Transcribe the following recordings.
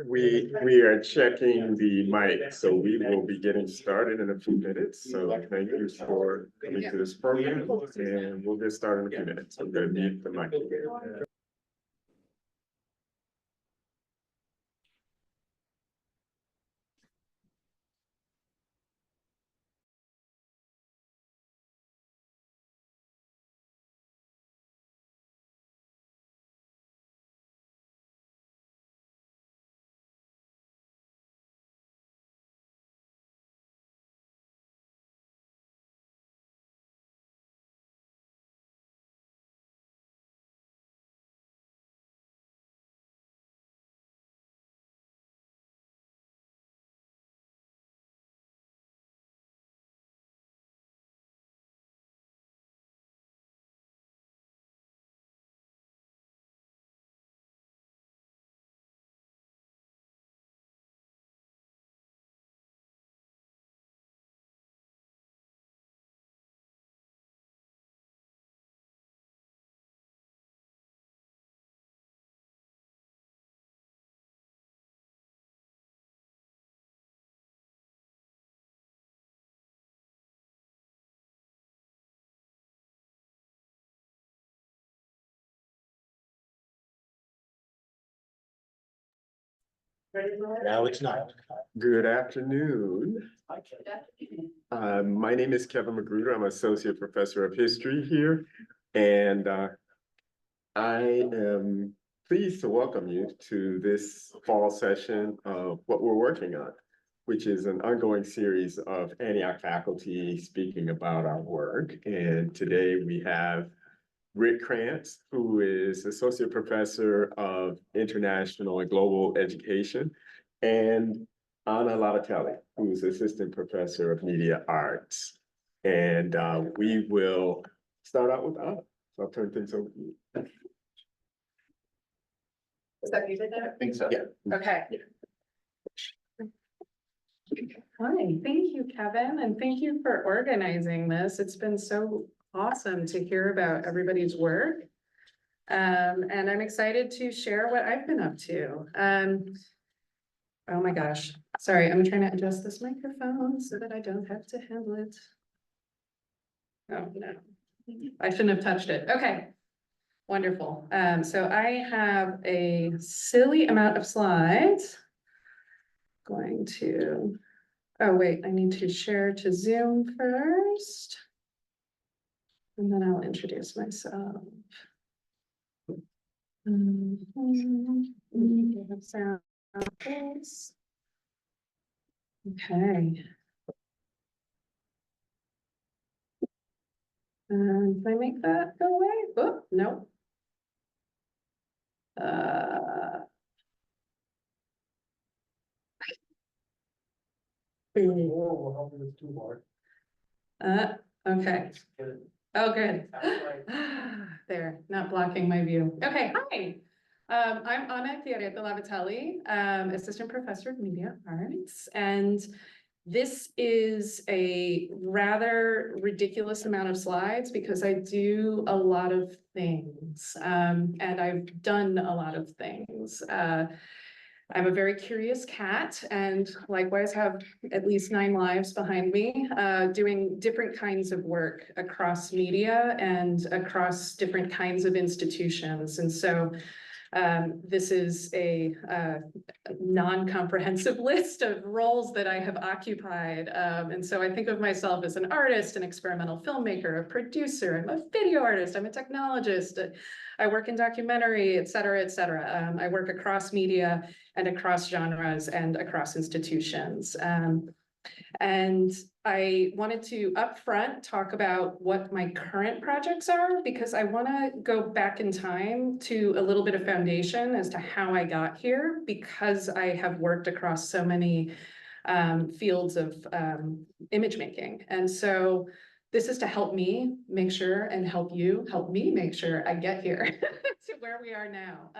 We are checking the mic, so we will be getting started in a few minutes. So thank you for coming to this program, and we'll get started in a few minutes. I'm going to mute the mic. No, it's not. Good afternoon. My name is Kevin Magruder. I'm Associate Professor of History here, and I am pleased to welcome you to this fall session of what we're working on, which is an ongoing series of Antioch faculty speaking about our work. And today we have Kraince, who is Associate Professor of International and Global Education, and Lavatelli, who is Assistant Professor of Media Arts. And we will start out with Anna. So I'll turn things over to you. Is that you did that? I think so. Yeah. Okay. Hi, thank you, Kevin, and thank you for organizing this. It's been so awesome to hear about everybody's work. And I'm excited to share what I've been up to. Oh my gosh, sorry, I'm trying to adjust this microphone so that I don't have to handle it. Oh, no, I shouldn't have touched it. Okay, wonderful. So I have a silly amount of slides. Going to, oh wait, I need to share to Zoom first. And then I'll introduce myself. Okay. Can I make that go away? Oh, no. Okay. Oh, good. There, not blocking my view. Okay, hi. I'm Lavatelli, Assistant Professor of Media Arts, and this is a rather ridiculous amount of slides because I do a lot of things, and I've done a lot of things. I'm a very curious cat and likewise have at least 9 lives behind me, doing different kinds of work across media and across different kinds of institutions. And so this is a non-comprehensive list of roles that I have occupied. And so I think of myself as an artist, an experimental filmmaker, a producer, I'm a video artist, I'm a technologist, I work in documentary, et cetera, et cetera. I work across media and across genres and across institutions. And I wanted to upfront talk about what my current projects are, because I want to go back in time to a little bit of foundation as to how I got here, because I have worked across so many fields of image making. And so this is to help me make sure and help me make sure I get here to where we are now.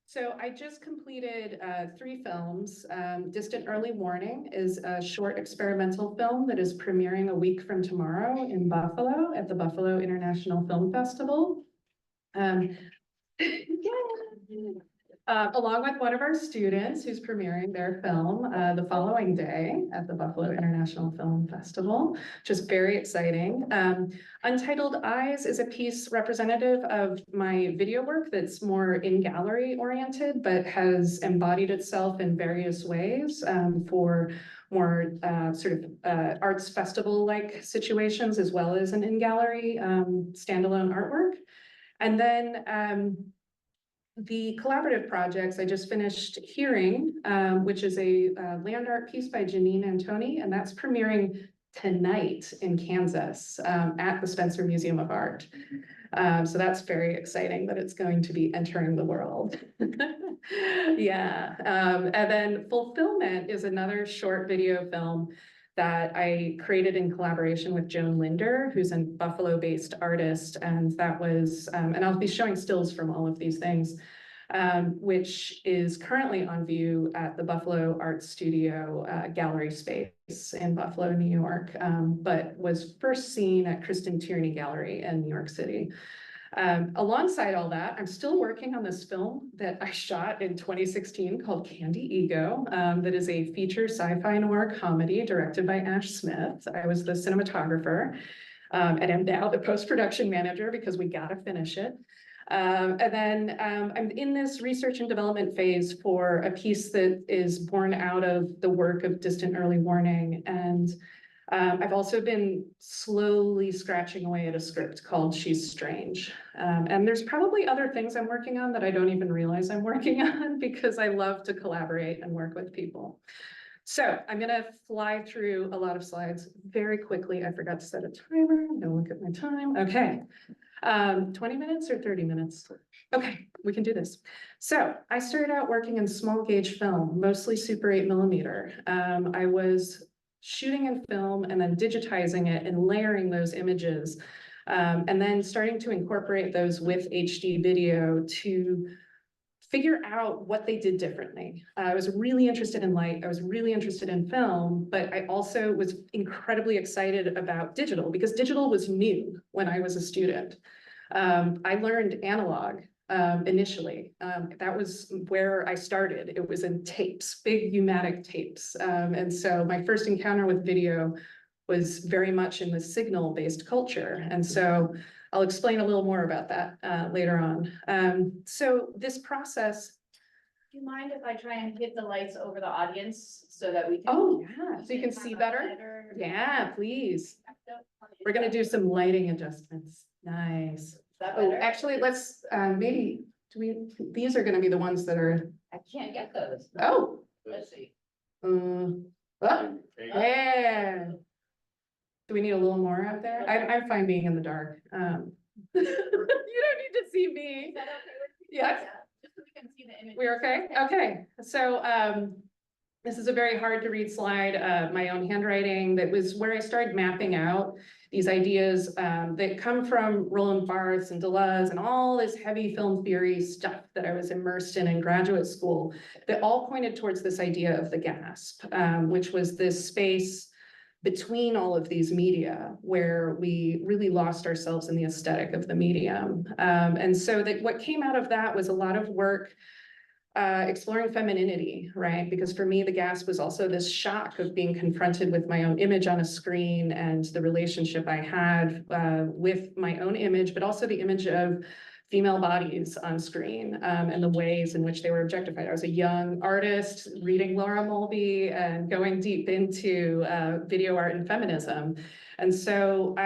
So I just completed 3 films. Distant Early Warning is a short experimental film that is premiering a week from tomorrow in Buffalo at the Buffalo International Film Festival. Yeah. along with one of our students who's premiering their film the following day at the Buffalo International Film Festival, which is very exciting. Untitled Eyes is a piece representative of my video work that's more in-gallery oriented, but has embodied itself in various ways for more sort of arts festival-like situations, as well as an in-gallery standalone artwork. And then the collaborative projects, I just finished Hearing, which is a land art piece by Janine Antoni, and that's premiering tonight in Kansas at the Spencer Museum of Art. So that's very exciting that it's going to be entering the world. Yeah, and then Fulfillment is another short video film that I created in collaboration with Joan Linder, who's a Buffalo-based artist, and that was, and I'll be showing stills from all of these things, which is currently on view at the Buffalo Art Studio gallery space in Buffalo, New York, but was first seen at Kristen Tierney Gallery in New York City. Alongside all that, I'm still working on this film that I shot in 2016 called Candy Ego, that is a feature sci-fi noir comedy directed by Ash Smith. I was the cinematographer, and am now the post-production manager because we gotta finish it. And then I'm in this research and development phase for a piece that is born out of the work of Distant Early Warning. And I've also been slowly scratching away at a script called She's Strange. And there's probably other things I'm working on that I don't even realize I'm working on because I love to collaborate and work with people. So I'm gonna fly through a lot of slides very quickly. I forgot to set a timer. Don't look at my time. Okay. 20 minutes or 30 minutes? Okay, we can do this. So I started out working in small gauge film, mostly Super 8mm. I was shooting in film and then digitizing it and layering those images, and then starting to incorporate those with HD video to figure out what they did differently. I was really interested in light, I was really interested in film, but I also was incredibly excited about digital because digital was new when I was a student. I learned analog initially. That was where I started. It was in tapes, big pneumatic tapes. And so my first encounter with video was very much in the signal-based culture. And so I'll explain a little more about that later on. So this process. Do you mind if I try and hit the lights over the audience so that we can? Oh, yeah, so you can see better? Yeah, please. We're gonna do some lighting adjustments. Nice. Oh, actually, let's maybe, these are gonna be the ones that are, I can't get those. oh. Let's see. Oh, yeah. Do we need a little more out there? I'm fine being in the dark. You don't need to see me. Is that okay with you? Yes. Just so we can see the image. We're okay? Okay, so this is a very hard to read slide, my own handwriting. That was where I started mapping out these ideas that come from Roland Barthes and Deleuze and all this heavy film theory stuff that I was immersed in graduate school that all pointed towards this idea of the gasp, which was this space between all of these media where we really lost ourselves in the aesthetic of the medium. And so that what came out of that was a lot of work exploring femininity, right? Because for me, the gasp was also this shock of being confronted with my own image on a screen and the relationship I had with my own image, but also the image of female bodies on screen and the ways in which they were objectified. I was a young artist reading Laura Mulvey and going deep into video art and feminism. And so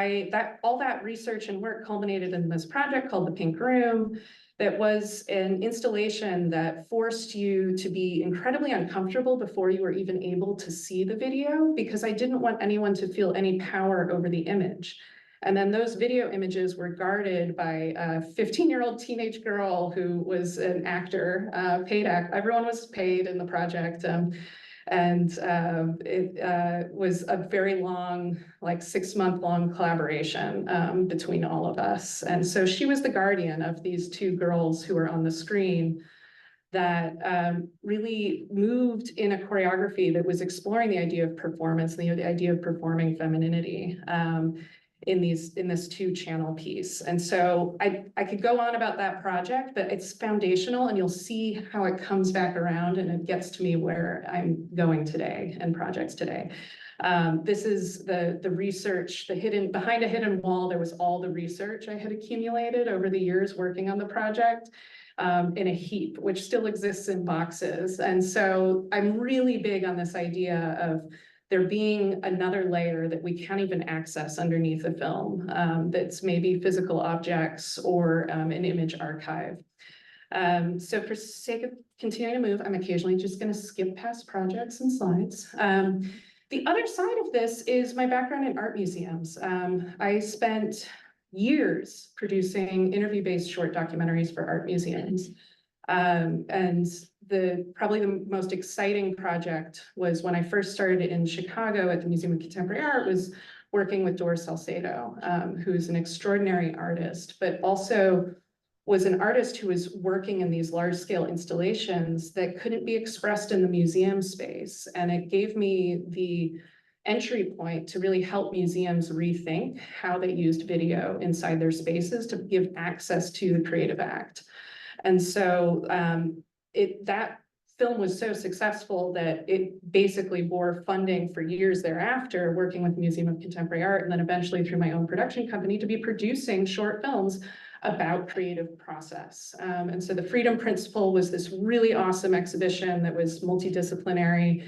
all that research and work culminated in this project called The Pink Room, that was an installation that forced you to be incredibly uncomfortable before you were even able to see the video, because I didn't want anyone to feel any power over the image. And then those video images were guarded by a 15-year-old teenage girl who was an actor, paid act. Everyone was paid in the project. It was a very long, like 6-month-long collaboration between all of us. And so she was the guardian of these two girls who were on the screen that really moved in a choreography that was exploring the idea of performance, the idea of performing femininity. in this 2-channel piece. And so I could go on about that project, but it's foundational, and you'll see how it comes back around and it gets to me where I'm going today and projects today. This is the research, behind a hidden wall, there was all the research I had accumulated over the years working on the project. In a heap, which still exists in boxes. And so I'm really big on this idea of there being another layer that we can't even access underneath a film, that's maybe physical objects or an image archive. So for sake of continuing to move, I'm occasionally just going to skip past projects and slides. The other side of this is my background in art museums. I spent years producing interview-based short documentaries for art museums. And probably the most exciting project was when I first started in Chicago at the Museum of Contemporary Art, was working with Doris Salcedo, who's an extraordinary artist, but also was an artist who was working in these large-scale installations that couldn't be expressed in the museum space. And it gave me the entry point to really help museums rethink how they used video inside their spaces to give access to the creative act. And so that film was so successful that it basically bore funding for years thereafter, working with the Museum of Contemporary Art, and then eventually through my own production company to be producing short films about creative process. And so the Freedom Principle was this really awesome exhibition that was multidisciplinary.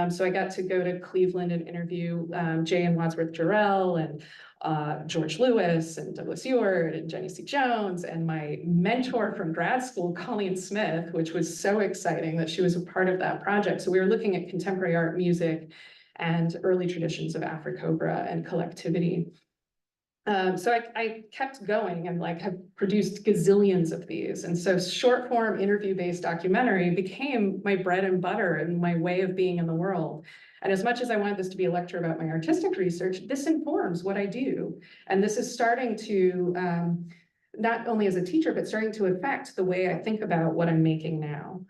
So I got to go to Cleveland and interview Jay and Wadsworth Jarrell and George Lewis and Douglas Ewart and Jenny C. Jones and my mentor from grad school, Colleen Smith, which was so exciting that she was a part of that project. So we were looking at contemporary art, music, and early traditions of Afro-Cobra and collectivity. So I kept going and have produced gazillions of these. And so short form interview-based documentary became my bread and butter and my way of being in the world. And as much as I wanted this to be a lecture about my artistic research, this informs what I do. And this is starting to, not only as a teacher, but starting to affect the way I think about what I'm making now.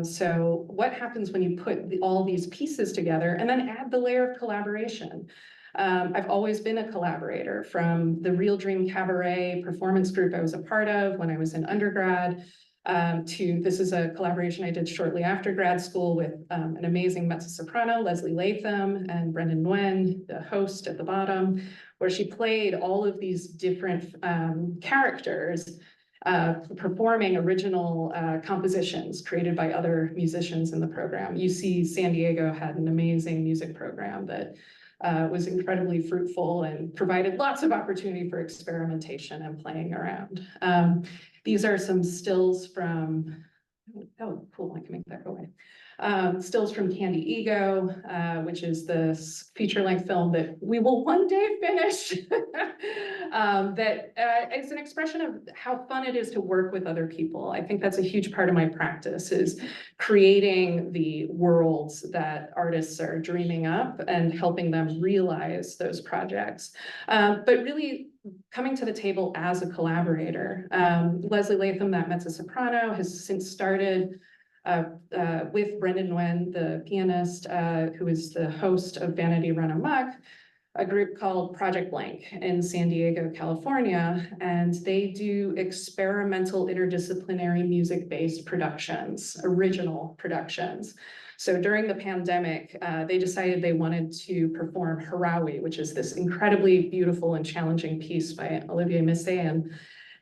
So what happens when you put all these pieces together and then add the layer of collaboration? I've always been a collaborator, from the Real Dream Cabaret performance group I was a part of when I was in undergrad, to this is a collaboration I did shortly after grad school with an amazing mezzo-soprano, Leslie Latham, and Brendan Nguyen, the host at the bottom, where she played all of these different characters, performing original compositions created by other musicians in the program. UC San Diego had an amazing music program that was incredibly fruitful and provided lots of opportunity for experimentation and playing around. These are some stills from, oh, cool, I can make that go away. Stills from Candy Ego, which is this feature-length film that we will one day finish. That is an expression of how fun it is to work with other people. I think that's a huge part of my practice, is creating the worlds that artists are dreaming up and helping them realize those projects. But really coming to the table as a collaborator. Leslie Latham, that mezzo-soprano, has since started with Brendan Nguyen, the pianist, who is the host of Vanity Run Amok, a group called Project Blank in San Diego, California, and they do experimental interdisciplinary music-based productions, original productions. So during the pandemic, they decided they wanted to perform Harawi, which is this incredibly beautiful and challenging piece by Olivier Messiaen.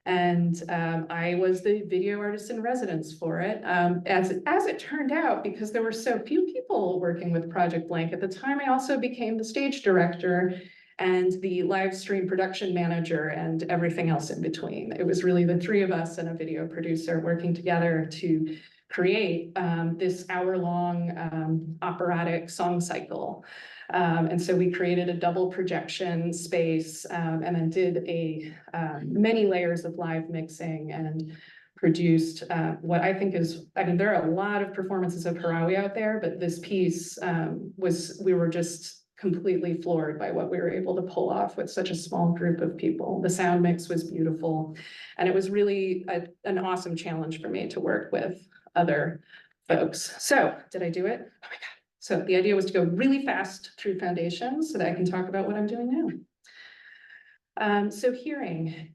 And I was the video artist in residence for it. As it turned out, because there were so few people working with Project Blank at the time, I also became the stage director and the live stream production manager and everything else in between. It was really the three of us and a video producer working together to create this hour-long operatic song cycle. And so we created a double projection space, and then did many layers of live mixing and produced what I think is, I mean, there are a lot of performances of Harawi out there, but this piece we were just completely floored by what we were able to pull off with such a small group of people. The sound mix was beautiful, and it was really an awesome challenge for me to work with other folks. So did I do it? Oh my God. So the idea was to go really fast through foundations so that I can talk about what I'm doing now. So Hearing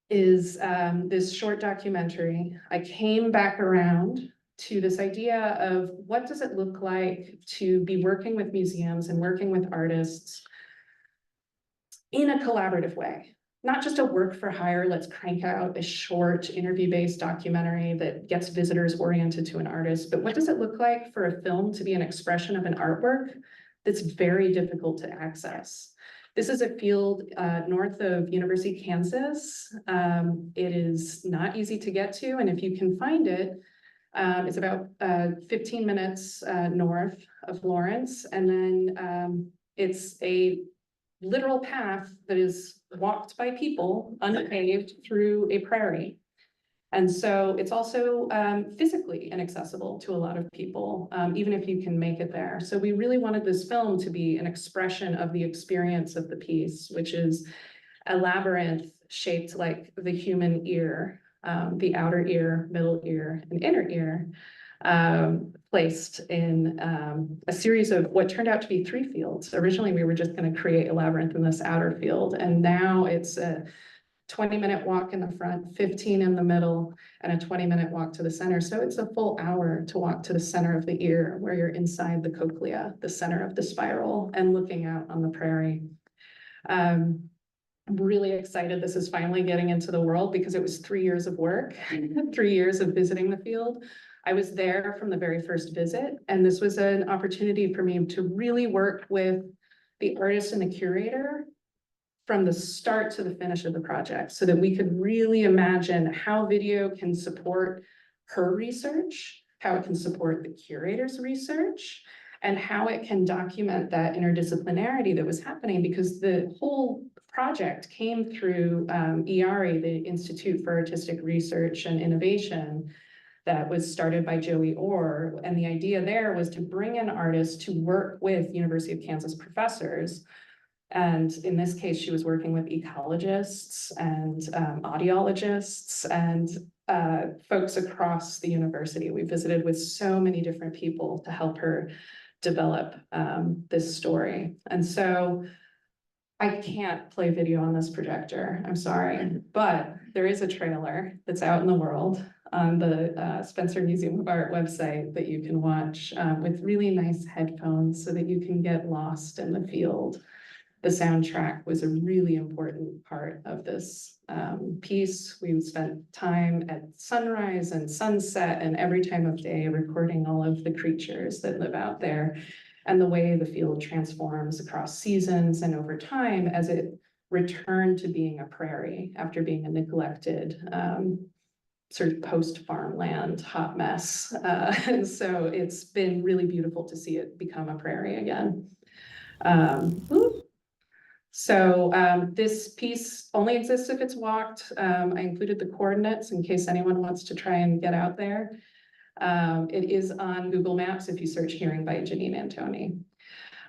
is this short documentary. I came back around to this idea of what does it look like to be working with museums and working with artists in a collaborative way, not just a work for hire, let's crank out a short interview-based documentary that gets visitors oriented to an artist, but what does it look like for a film to be an expression of an artwork that's very difficult to access? This is a field north of University of Kansas. It is not easy to get to, and if you can find it, it's about 15 minutes north of Lawrence, and then it's a literal path that is walked by people, unpaved, through a prairie. And so it's also physically inaccessible to a lot of people, even if you can make it there. So we really wanted this film to be an expression of the experience of the piece, which is a labyrinth shaped like the human ear, the outer ear, middle ear, and inner ear, placed in a series of what turned out to be 3 fields. Originally, we were just going to create a labyrinth in this outer field, and now it's a 20-minute walk in the front, 15 in the middle, and a 20-minute walk to the center. So it's a full hour to walk to the center of the ear, where you're inside the cochlea, the center of the spiral, and looking out on the prairie. I'm really excited this is finally getting into the world because it was 3 years of work, 3 years of visiting the field. I was there from the very first visit, and this was an opportunity for me to really work with the artist and the curator from the start to the finish of the project, so that we could really imagine how video can support her research, how it can support the curator's research, and how it can document that interdisciplinarity that was happening, because the whole project came through IARI, the Institute for Artistic Research and Innovation, that was started by Joey Orr. And the idea there was to bring in artists to work with University of Kansas professors. And in this case, she was working with ecologists and audiologists and folks across the university. We visited with so many different people to help her develop this story. And so I can't play video on this projector, I'm sorry, but there is a trailer that's out in the world on the Spencer Museum of Art website that you can watch with really nice headphones so that you can get lost in the field. The soundtrack was a really important part of this piece. We spent time at sunrise and sunset and every time of day recording all of the creatures that live out there, and the way the field transforms across seasons and over time as it returned to being a prairie after being a neglected sort of post-farmland hot mess. And so it's been really beautiful to see it become a prairie again. So this piece only exists if it's walked. I included the coordinates in case anyone wants to try and get out there. It is on Google Maps if you search Hearing by Janine Antoni.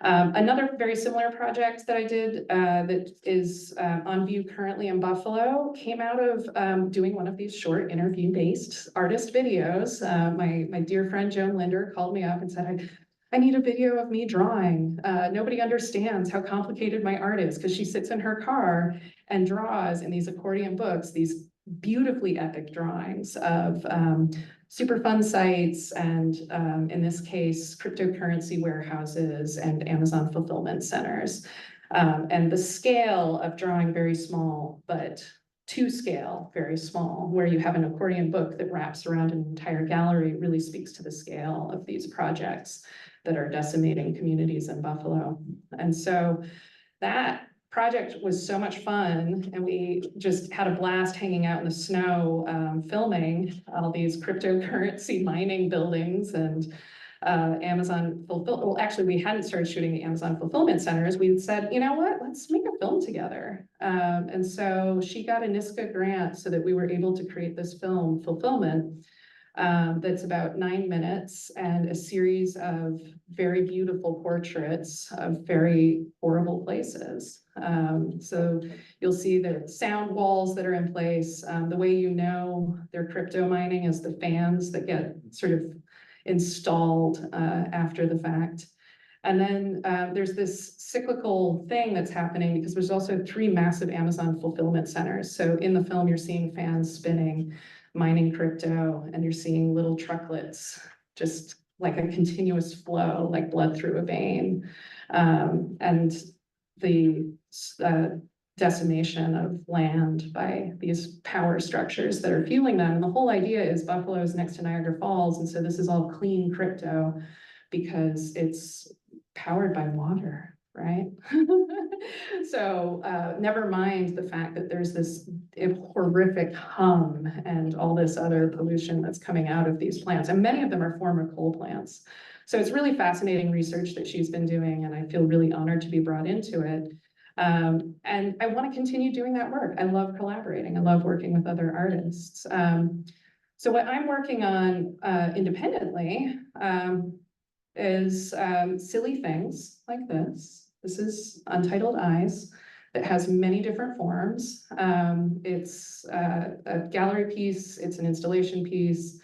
Another very similar project that I did that is on view currently in Buffalo came out of doing one of these short interview-based artist videos. My dear friend Joan Linder called me up and said, I need a video of me drawing. Nobody understands how complicated my art is, because she sits in her car and draws in these accordion books, these beautifully epic drawings of super fun sites and in this case, cryptocurrency warehouses and Amazon fulfillment centers. And the scale of drawing very small, but to scale very small, where you have an accordion book that wraps around an entire gallery, really speaks to the scale of these projects that are decimating communities in Buffalo. And so that project was so much fun, and we just had a blast hanging out in the snow, filming all these cryptocurrency mining buildings and Amazon well, actually, we hadn't started shooting the Amazon fulfillment centers. We said, you know what, let's make a film together. And so she got a NISCA grant so that we were able to create this film, Fulfillment, that's about 9 minutes and a series of very beautiful portraits of very horrible places. So you'll see the sound walls that are in place. The way you know they're crypto mining is the fans that get sort of installed after the fact. And then there's this cyclical thing that's happening because there's also 3 massive Amazon fulfillment centers. So in the film, you're seeing fans spinning, mining crypto, and you're seeing little trucklets, just like a continuous flow, like blood through a vein. And the decimation of land by these power structures that are fueling them. And the whole idea is Buffalo is next to Niagara Falls, and so this is all clean crypto because it's powered by water, right? So never mind the fact that there's this horrific hum and all this other pollution that's coming out of these plants, and many of them are former coal plants. So it's really fascinating research that she's been doing, and I feel really honored to be brought into it. And I want to continue doing that work. I love collaborating. I love working with other artists. So what I'm working on independently is silly things like this. This is Untitled Eyes. It has many different forms. It's a gallery piece. It's an installation piece.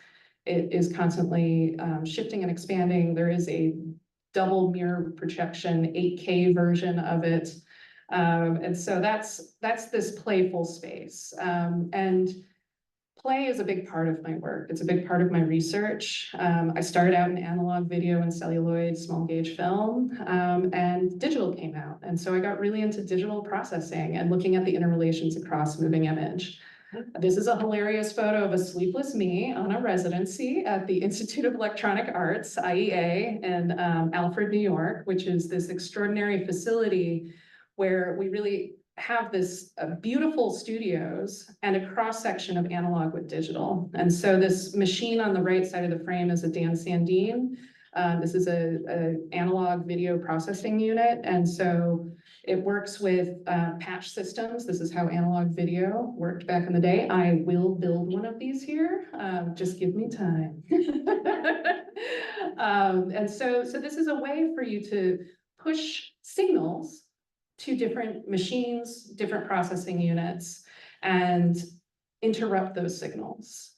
It is constantly shifting and expanding. There is a double mirror projection 8K version of it. And so that's this playful space. And play is a big part of my work. It's a big part of my research. I started out in analog video and celluloid small gauge film, and digital came out. And so I got really into digital processing and looking at the interrelations across moving image. This is a hilarious photo of a sleepless me on a residency at the Institute of Electronic Arts, IEA, in Alfred, New York, which is this extraordinary facility where we really have this beautiful studios and a cross section of analog with digital. And so this machine on the right side of the frame is a Dan Sandine. This is a analog video processing unit. And so it works with patch systems. This is how analog video worked back in the day. I will build one of these here. Just give me time. And so this is a way for you to push signals to different machines, different processing units, and interrupt those signals,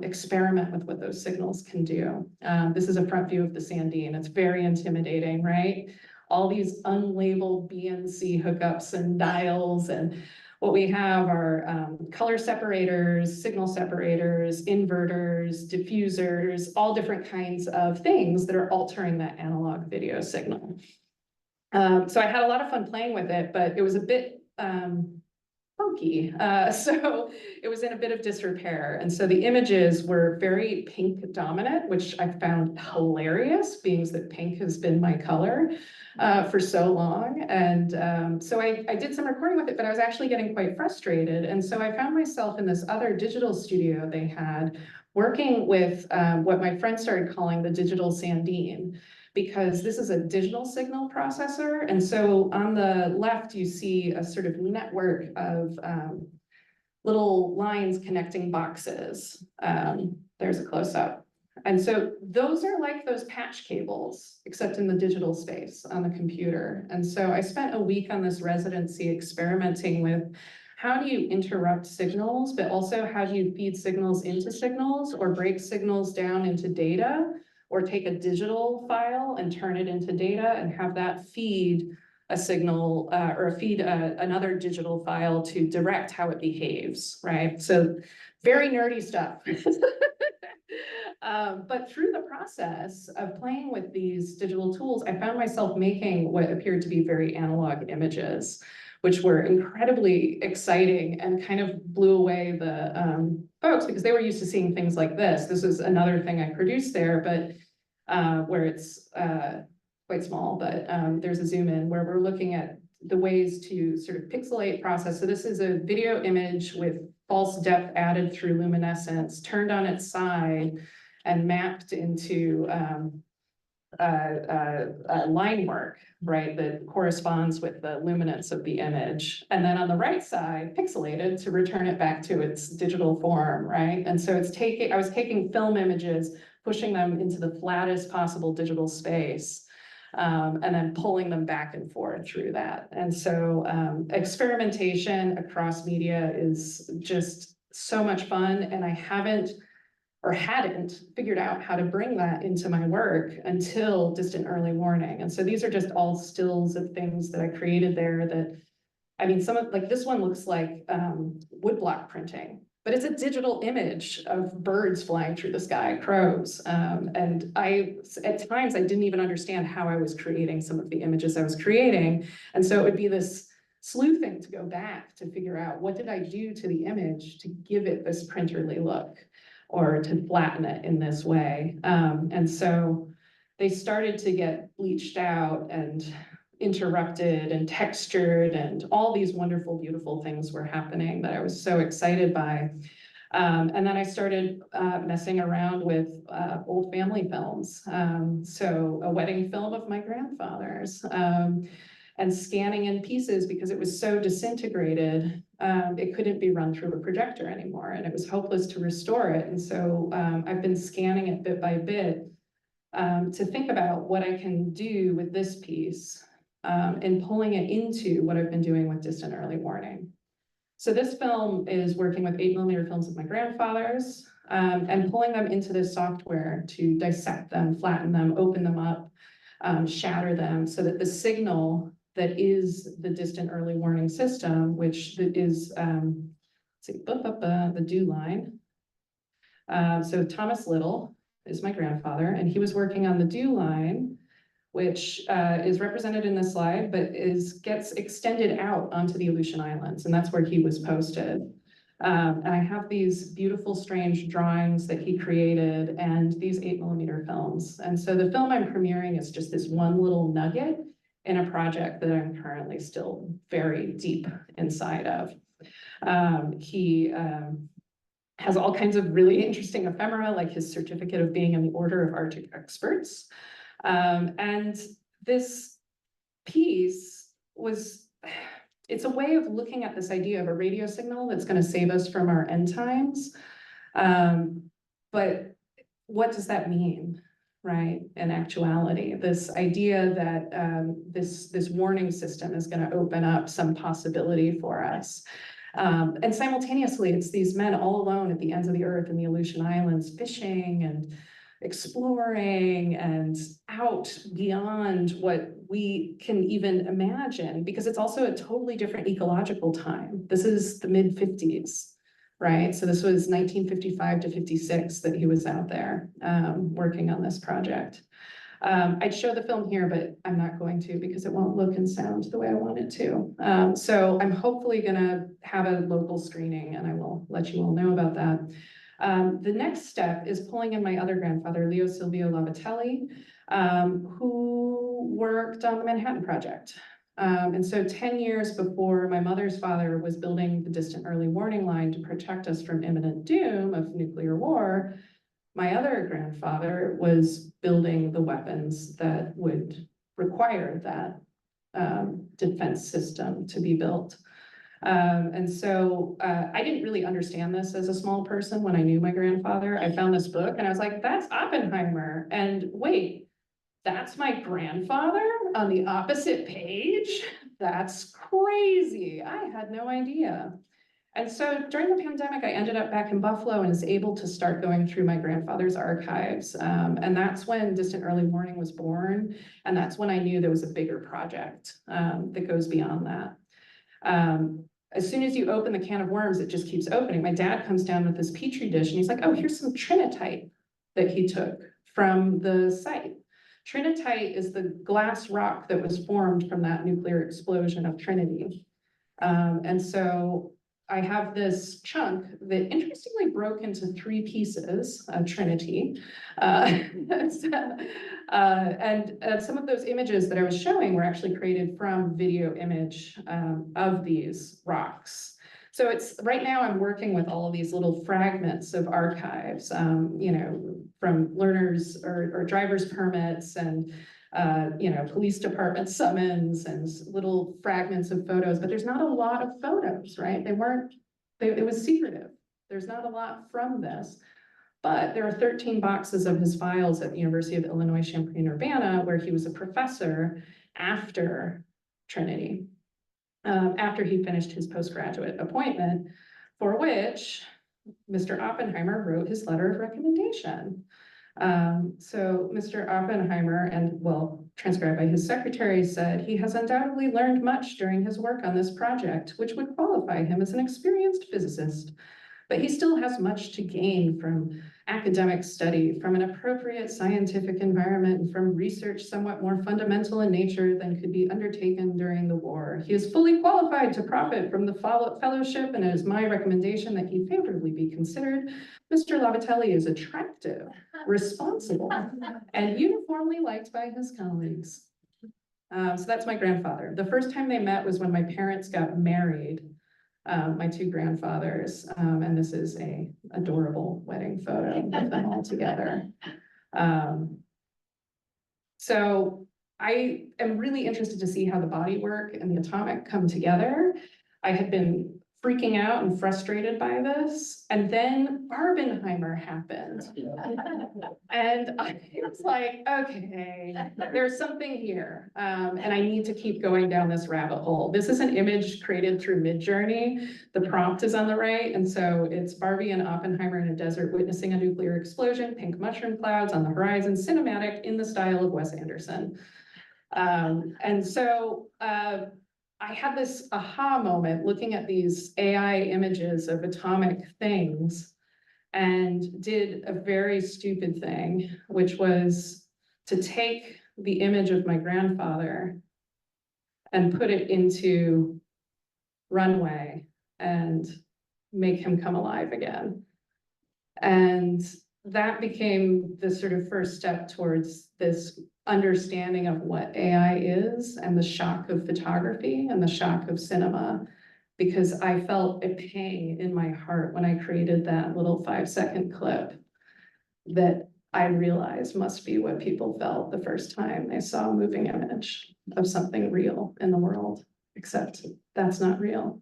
experiment with what those signals can do. This is a front view of the Sandine. It's very intimidating, right? All these unlabeled BNC hookups and dials, and what we have are color separators, signal separators, inverters, diffusers, all different kinds of things that are altering that analog video signal. So I had a lot of fun playing with it, but it was a bit funky. So it was in a bit of disrepair. And so the images were very pink dominant, which I found hilarious, being that pink has been my color for so long. And so I did some recording with it, but I was actually getting quite frustrated. And so I found myself in this other digital studio they had, working with what my friend started calling the digital Sandine, because this is a digital signal processor. And so on the left, you see a sort of network of little lines connecting boxes. There's a close-up. And so those are like those patch cables, except in the digital space on the computer. And so I spent a week on this residency experimenting with how do you interrupt signals, but also how do you feed signals into signals or break signals down into data, or take a digital file and turn it into data and have that feed a signal or feed another digital file to direct how it behaves, right? So very nerdy stuff. But through the process of playing with these digital tools, I found myself making what appeared to be very analog images, which were incredibly exciting and kind of blew away the folks, because they were used to seeing things like this. This is another thing I produced there, but where it's quite small, but there's a zoom in where we're looking at the ways to sort of pixelate process. So this is a video image with false depth added through luminescence, turned on its side and mapped into line work, right, that corresponds with the luminance of the image. And then on the right side, pixelated to return it back to its digital form, right? And so I was taking film images, pushing them into the flattest possible digital space, and then pulling them back and forth through that. And so experimentation across media is just so much fun, and I haven't or hadn't figured out how to bring that into my work until distant early warning. And so these are just all stills of things that I created there that, I mean, some of, like this one looks like woodblock printing, but it's a digital image of birds flying through the sky, crows. And at times I didn't even understand how I was creating some of the images I was creating. And so it would be this sleuthing to go back to figure out what did I do to the image to give it this printerly look, or to flatten it in this way. And so they started to get bleached out and interrupted and textured, and all these wonderful, beautiful things were happening that I was so excited by. And then I started messing around with old family films. So a wedding film of my grandfather's, and scanning in pieces because it was so disintegrated. It couldn't be run through a projector anymore, and it was hopeless to restore it. And so I've been scanning it bit by bit to think about what I can do with this piece, and pulling it into what I've been doing with distant early warning. So this film is working with 8mm films of my grandfather's, and pulling them into this software to dissect them, flatten them, open them up, shatter them, so that the signal that is the distant early warning system, which is the dew line. So Thomas Little is my grandfather, and he was working on the dew line, which is represented in this slide, but gets extended out onto the Aleutian Islands, and that's where he was posted. And I have these beautiful, strange drawings that he created and these 8mm films. And so the film I'm premiering is just this one little nugget in a project that I'm currently still very deep inside of. He has all kinds of really interesting ephemera, like his certificate of being in the Order of Arctic Experts. And this piece it's a way of looking at this idea of a radio signal that's going to save us from our end times. But what does that mean, right? In actuality, this idea that this warning system is going to open up some possibility for us. And simultaneously, it's these men all alone at the ends of the earth in the Aleutian Islands, fishing and exploring and out beyond what we can even imagine, because it's also a totally different ecological time. This is the mid-50s, right? So this was 1955 to 56 that he was out there working on this project. I'd show the film here, but I'm not going to because it won't look and sound the way I want it to. So I'm hopefully gonna have a local screening, and I will let you all know about that. The next step is pulling in my other grandfather, Leo Silvio Lavatelli, who worked on the Manhattan Project. And so 10 years before my mother's father was building the distant early warning line to protect us from imminent doom of nuclear war, my other grandfather was building the weapons that would require that defense system to be built. And so I didn't really understand this as a small person when I knew my grandfather. I found this book and I was like, that's Oppenheimer. And wait, that's my grandfather on the opposite page? That's crazy. I had no idea. And so during the pandemic, I ended up back in Buffalo and was able to start going through my grandfather's archives. And that's when Distant Early Warning was born. And that's when I knew there was a bigger project that goes beyond that. As soon as you open the can of worms, it just keeps opening. My dad comes down with this Petri dish and he's like, oh, here's some trinitite that he took from the site. Trinitite is the glass rock that was formed from that nuclear explosion of Trinity. And so I have this chunk that interestingly broke into 3 pieces, Trinity. And some of those images that I was showing were actually created from video image of these rocks. So it's right now I'm working with all of these little fragments of archives, you know, from learners or driver's permits and you know, police department summons and little fragments of photos, but there's not a lot of photos, right? It was secretive. There's not a lot from this, but there are 13 boxes of his files at the University of Illinois Champaign-Urbana, where he was a professor after Trinity, after he finished his postgraduate appointment, for which Mr. Oppenheimer wrote his letter of recommendation. So Mr. Oppenheimer, and well, transcribed by his secretary, said he has undoubtedly learned much during his work on this project, which would qualify him as an experienced physicist. But he still has much to gain from academic study, from an appropriate scientific environment, and from research somewhat more fundamental in nature than could be undertaken during the war. He is fully qualified to profit from the fellowship, and it is my recommendation that he favorably be considered. Mr. Lavatelli is attractive, responsible, and uniformly liked by his colleagues. So that's my grandfather. The first time they met was when my parents got married. My two grandfathers, and this is a adorable wedding photo of them all together. So I am really interested to see how the body work and the atomic come together. I had been freaking out and frustrated by this, and then Barbenheimer happened. And I was like, okay, there's something here, and I need to keep going down this rabbit hole. This is an image created through Midjourney. The prompt is on the right, and so it's Barbie and Oppenheimer in a desert witnessing a nuclear explosion, pink mushroom clouds on the horizon, cinematic in the style of Wes Anderson. And so I had this aha moment looking at these AI images of atomic things, and did a very stupid thing, which was to take the image of my grandfather and put it into Runway and make him come alive again. And that became the sort of first step towards this understanding of what AI is, and the shock of photography and the shock of cinema, because I felt a pang in my heart when I created that little 5-second clip that I realized must be what people felt the first time they saw a moving image of something real in the world, except that's not real.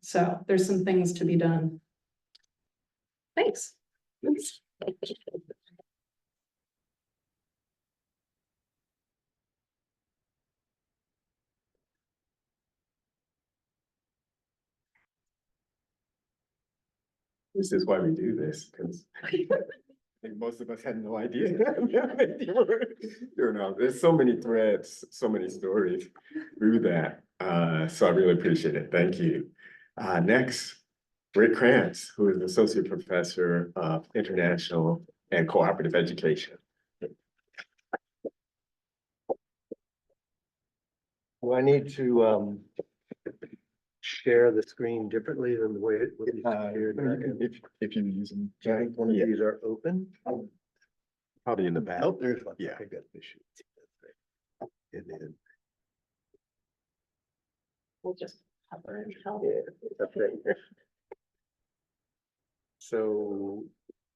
So there's some things to be done. Thanks. This is why we do this, because I think most of us had no idea. You know, there's so many threads, so many stories through that. So I really appreciate it. Thank you. Next, Rick Kraince, who is an associate professor of international and cooperative education. Do I need to share the screen differently than the way it was shared? If you're using, I think one of yeah. these are open. Probably in the back. Oh, there's one. Yeah. Okay, good. This should- that's right. And then, We'll just cover and help. yeah, that's right. So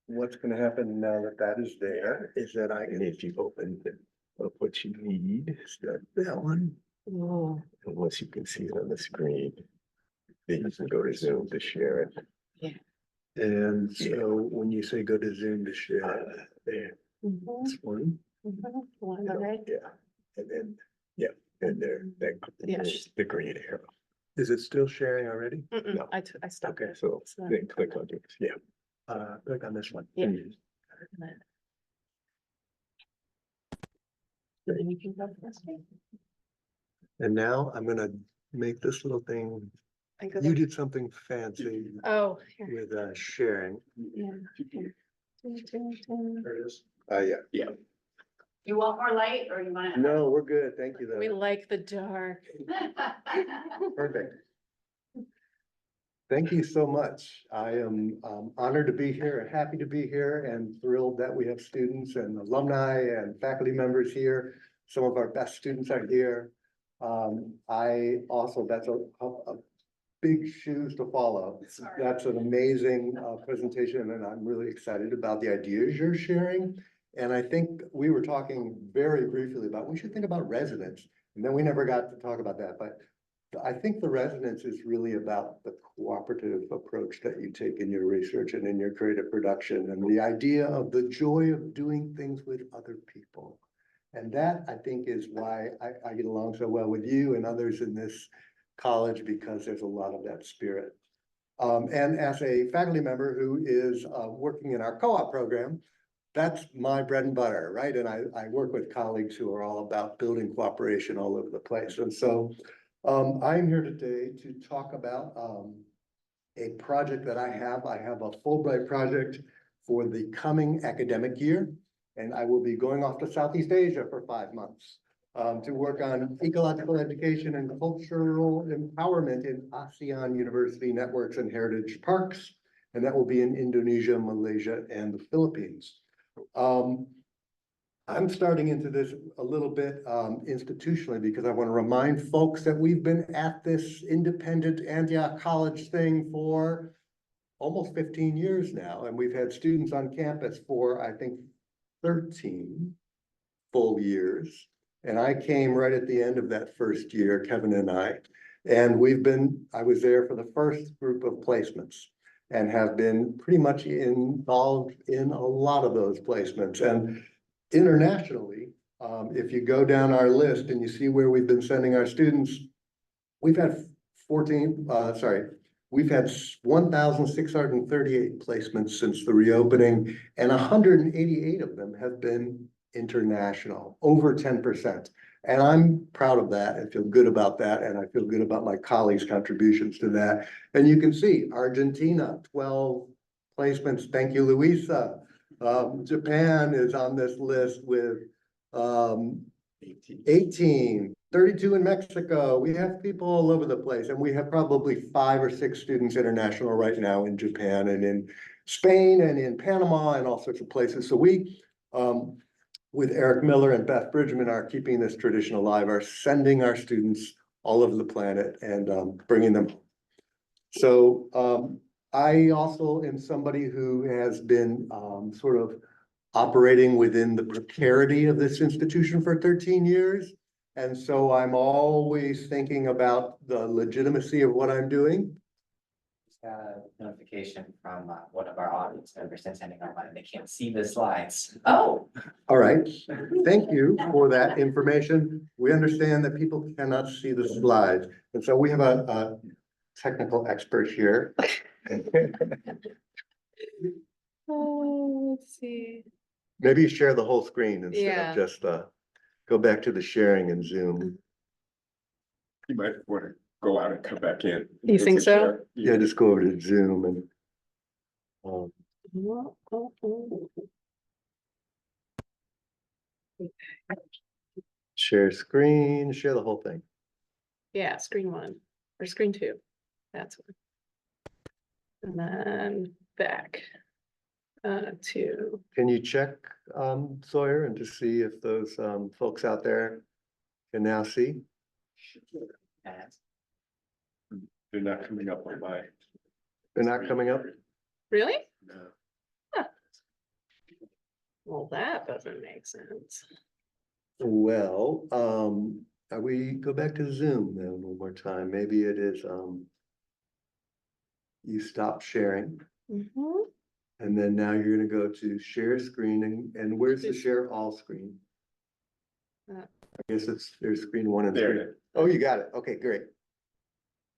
what's gonna happen now that that is there is that I can, if you open it, what you need is that one. Oh, And once you can see it on the screen, then you can go to Zoom to share it. Yeah. And so when you say go to Zoom to share, there, mhm, it's one. mhm. One on the right. Yeah, and then, yeah, and there, that, Yes. the green arrow. Is it still sharing already? No. I stopped. Okay, so It's not- then click on it, yeah. Click on this one. Yeah. And Then you can go for this way. And now I'm gonna make this little thing, I go you there. did something fancy Oh, here. with sharing. Yeah. Here. There it is. Yeah. Yeah. You want more light or you want it? No, we're good, thank you We though. like the dark. Perfect. Thank you so much. I am honored to be here, happy to be here, and thrilled that we have students and alumni and faculty members here. Some of our best students are here. I also, that's a big shoes to follow. Sorry. That's an amazing presentation, and I'm really excited about the ideas you're sharing. And I think we were talking very briefly about, we should think about resonance, and then we never got to talk about that, but I think the resonance is really about the cooperative approach that you take in your research and in your creative production, and the idea of the joy of doing things with other people. And that, I think, is why I get along so well with you and others in this college, because there's a lot of that spirit. And as a faculty member who is working in our co-op program, that's my bread and butter, right? And I work with colleagues who are all about building cooperation all over the place. And so I'm here today to talk about a project that I have. I have a Fulbright project for the coming academic year. And I will be going off to Southeast Asia for 5 months to work on ecological education and cultural empowerment in ASEAN university networks and heritage parks. And that will be in Indonesia, Malaysia, and the Philippines. I'm starting into this a little bit institutionally because I want to remind folks that we've been at this independent Antioch College thing for almost 15 years now. And we've had students on campus for, I think, 13 full years. And I came right at the end of that first year, Kevin and I. And I was there for the first group of placements and have been pretty much involved in a lot of those placements. And internationally, if you go down our list and you see where we've been sending our students, we've had 1,638 placements since the reopening, and 188 of them have been international, over 10%. And I'm proud of that and feel good about that. And I feel good about my colleagues' contributions to that. And you can see Argentina, 12 placements. Thank you, Luisa. Japan is on this list with 18, 32 in Mexico. We have people all over the place, and we have probably 5 or 6 students international right now in Japan and in Spain and in Panama and all sorts of places. So we, with Eric Miller and Beth Bridgman, are keeping this tradition alive, are sending our students all over the planet and bringing them home. So I also am somebody who has been sort of operating within the precarity of this institution for 13 years. And so I'm always thinking about the legitimacy of what I'm doing. Notification from one of our audience members sending online. They can't see the slides. Oh, All right, thank you for that information. We understand that people cannot see the slides. And so we have a technical expert here. Oh, let's see. Maybe you share the whole screen instead Yeah. of just go back to the sharing in Zoom. You might want to go out and come back in. You think so? Yeah, just go over to Zoom and share screen, share the whole thing. Yeah, screen 1 or screen 2. That's one. And then back to. Can you check Sawyer and to see if those folks out there can now see? They're not coming up on my. They're not coming up? Really? No. Well, that doesn't make sense. Well, we go back to Zoom then one more time. Maybe it is you stop sharing. Mhm. And then now you're gonna go to share screen and where's the share all screen? Uh. I guess there's screen 1 and There 3. it is. Oh, you got it. Okay, great.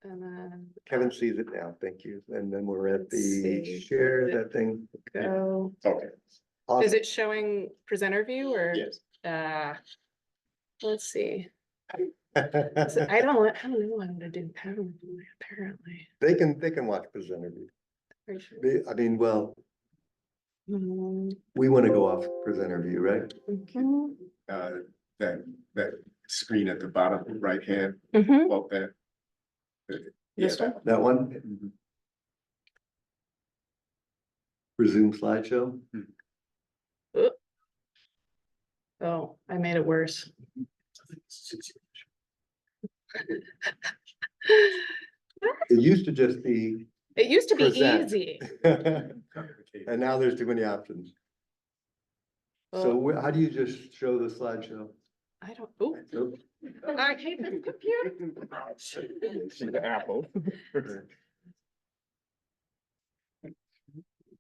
And then Kevin sees it now. Thank you. And then we're at Let's the see. share that thing. go. Okay, Awesome. Is it showing presenter view or? yes. Let's see. I don't know how to do PowerPoint apparently. They can watch presenter view. Very sure. I mean, well, Mhm. we want to go off presenter view, right? Mhm. That screen at the bottom right hand, Mhm. well, that. This Yeah, one? That one, Mhm. resume slideshow. Oh, I made it worse. It used to just be, It used to be Present. easy. and now there's too many options. So Well, how do you just show the slideshow? I don't, oh, Nope. I hate this computer. The Apple.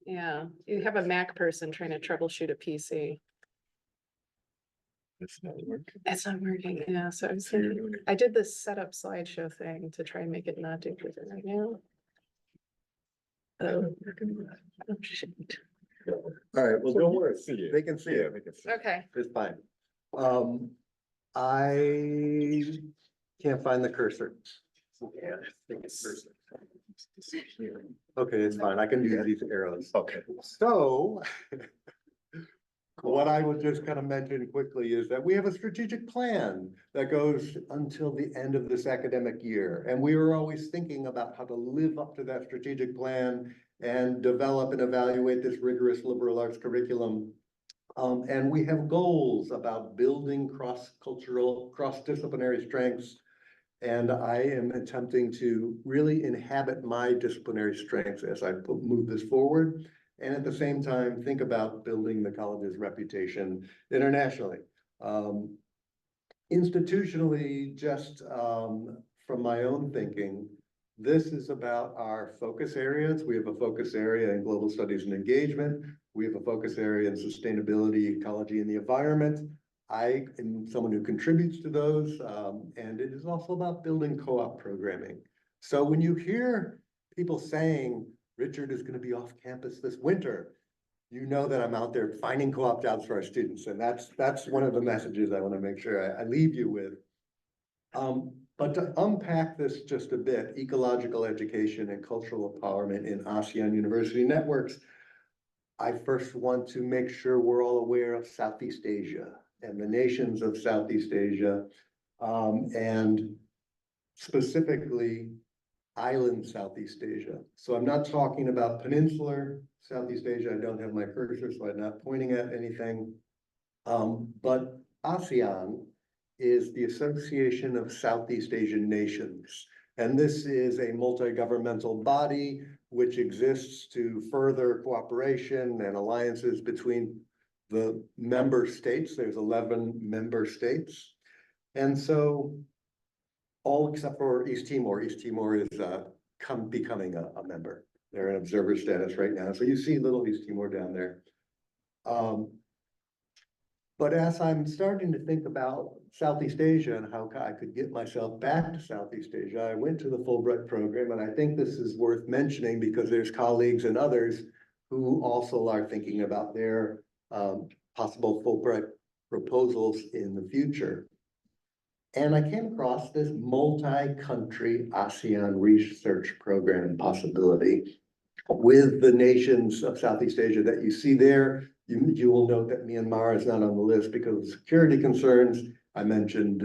Yeah, you have a Mac person trying to troubleshoot a PC. It's not working. It's not working, yeah, so I was thinking, I did this setup slideshow thing to try and make it not do present right now. Oh, All right, well, don't worry, See it. they can see Yeah, it. they can see it. okay. It's fine. I can't find the cursor. Yeah, I think it's cursor. Okay, it's fine. I can use these arrows. Okay. So what I will just kind of mention quickly is that we have a strategic plan that goes until the end of this academic year. And we were always thinking about how to live up to that strategic plan and develop and evaluate this rigorous liberal arts curriculum. And we have goals about building cross-cultural, cross-disciplinary strengths. And I am attempting to really inhabit my disciplinary strengths as I move this forward. And at the same time, think about building the college's reputation internationally. Institutionally, just from my own thinking, this is about our focus areas. We have a focus area in global studies and engagement. We have a focus area in sustainability, ecology, and the environment. I am someone who contributes to those, and it is also about building co-op programming. So when you hear people saying, Richard is going to be off campus this winter, you know that I'm out there finding co-op jobs for our students. And that's one of the messages I want to make sure I leave you with. But to unpack this just a bit, ecological education and cultural empowerment in ASEAN university networks, I first want to make sure we're all aware of Southeast Asia and the nations of Southeast Asia, and specifically island Southeast Asia. So I'm not talking about peninsular Southeast Asia. I don't have my cursor, so I'm not pointing at anything. But ASEAN is the Association of Southeast Asian Nations. And this is a multi-governmental body which exists to further cooperation and alliances between the member states. There's 11 member states. And so all except for East Timor. East Timor is becoming a member. They're in observer status right now. So you see little East Timor down there. But as I'm starting to think about Southeast Asia and how I could get myself back to Southeast Asia, I went to the Fulbright program, and I think this is worth mentioning because there's colleagues and others who also are thinking about their possible Fulbright proposals in the future. And I came across this multi-country ASEAN research program possibility with the nations of Southeast Asia that you see there. You will note that Myanmar is not on the list because of security concerns. I mentioned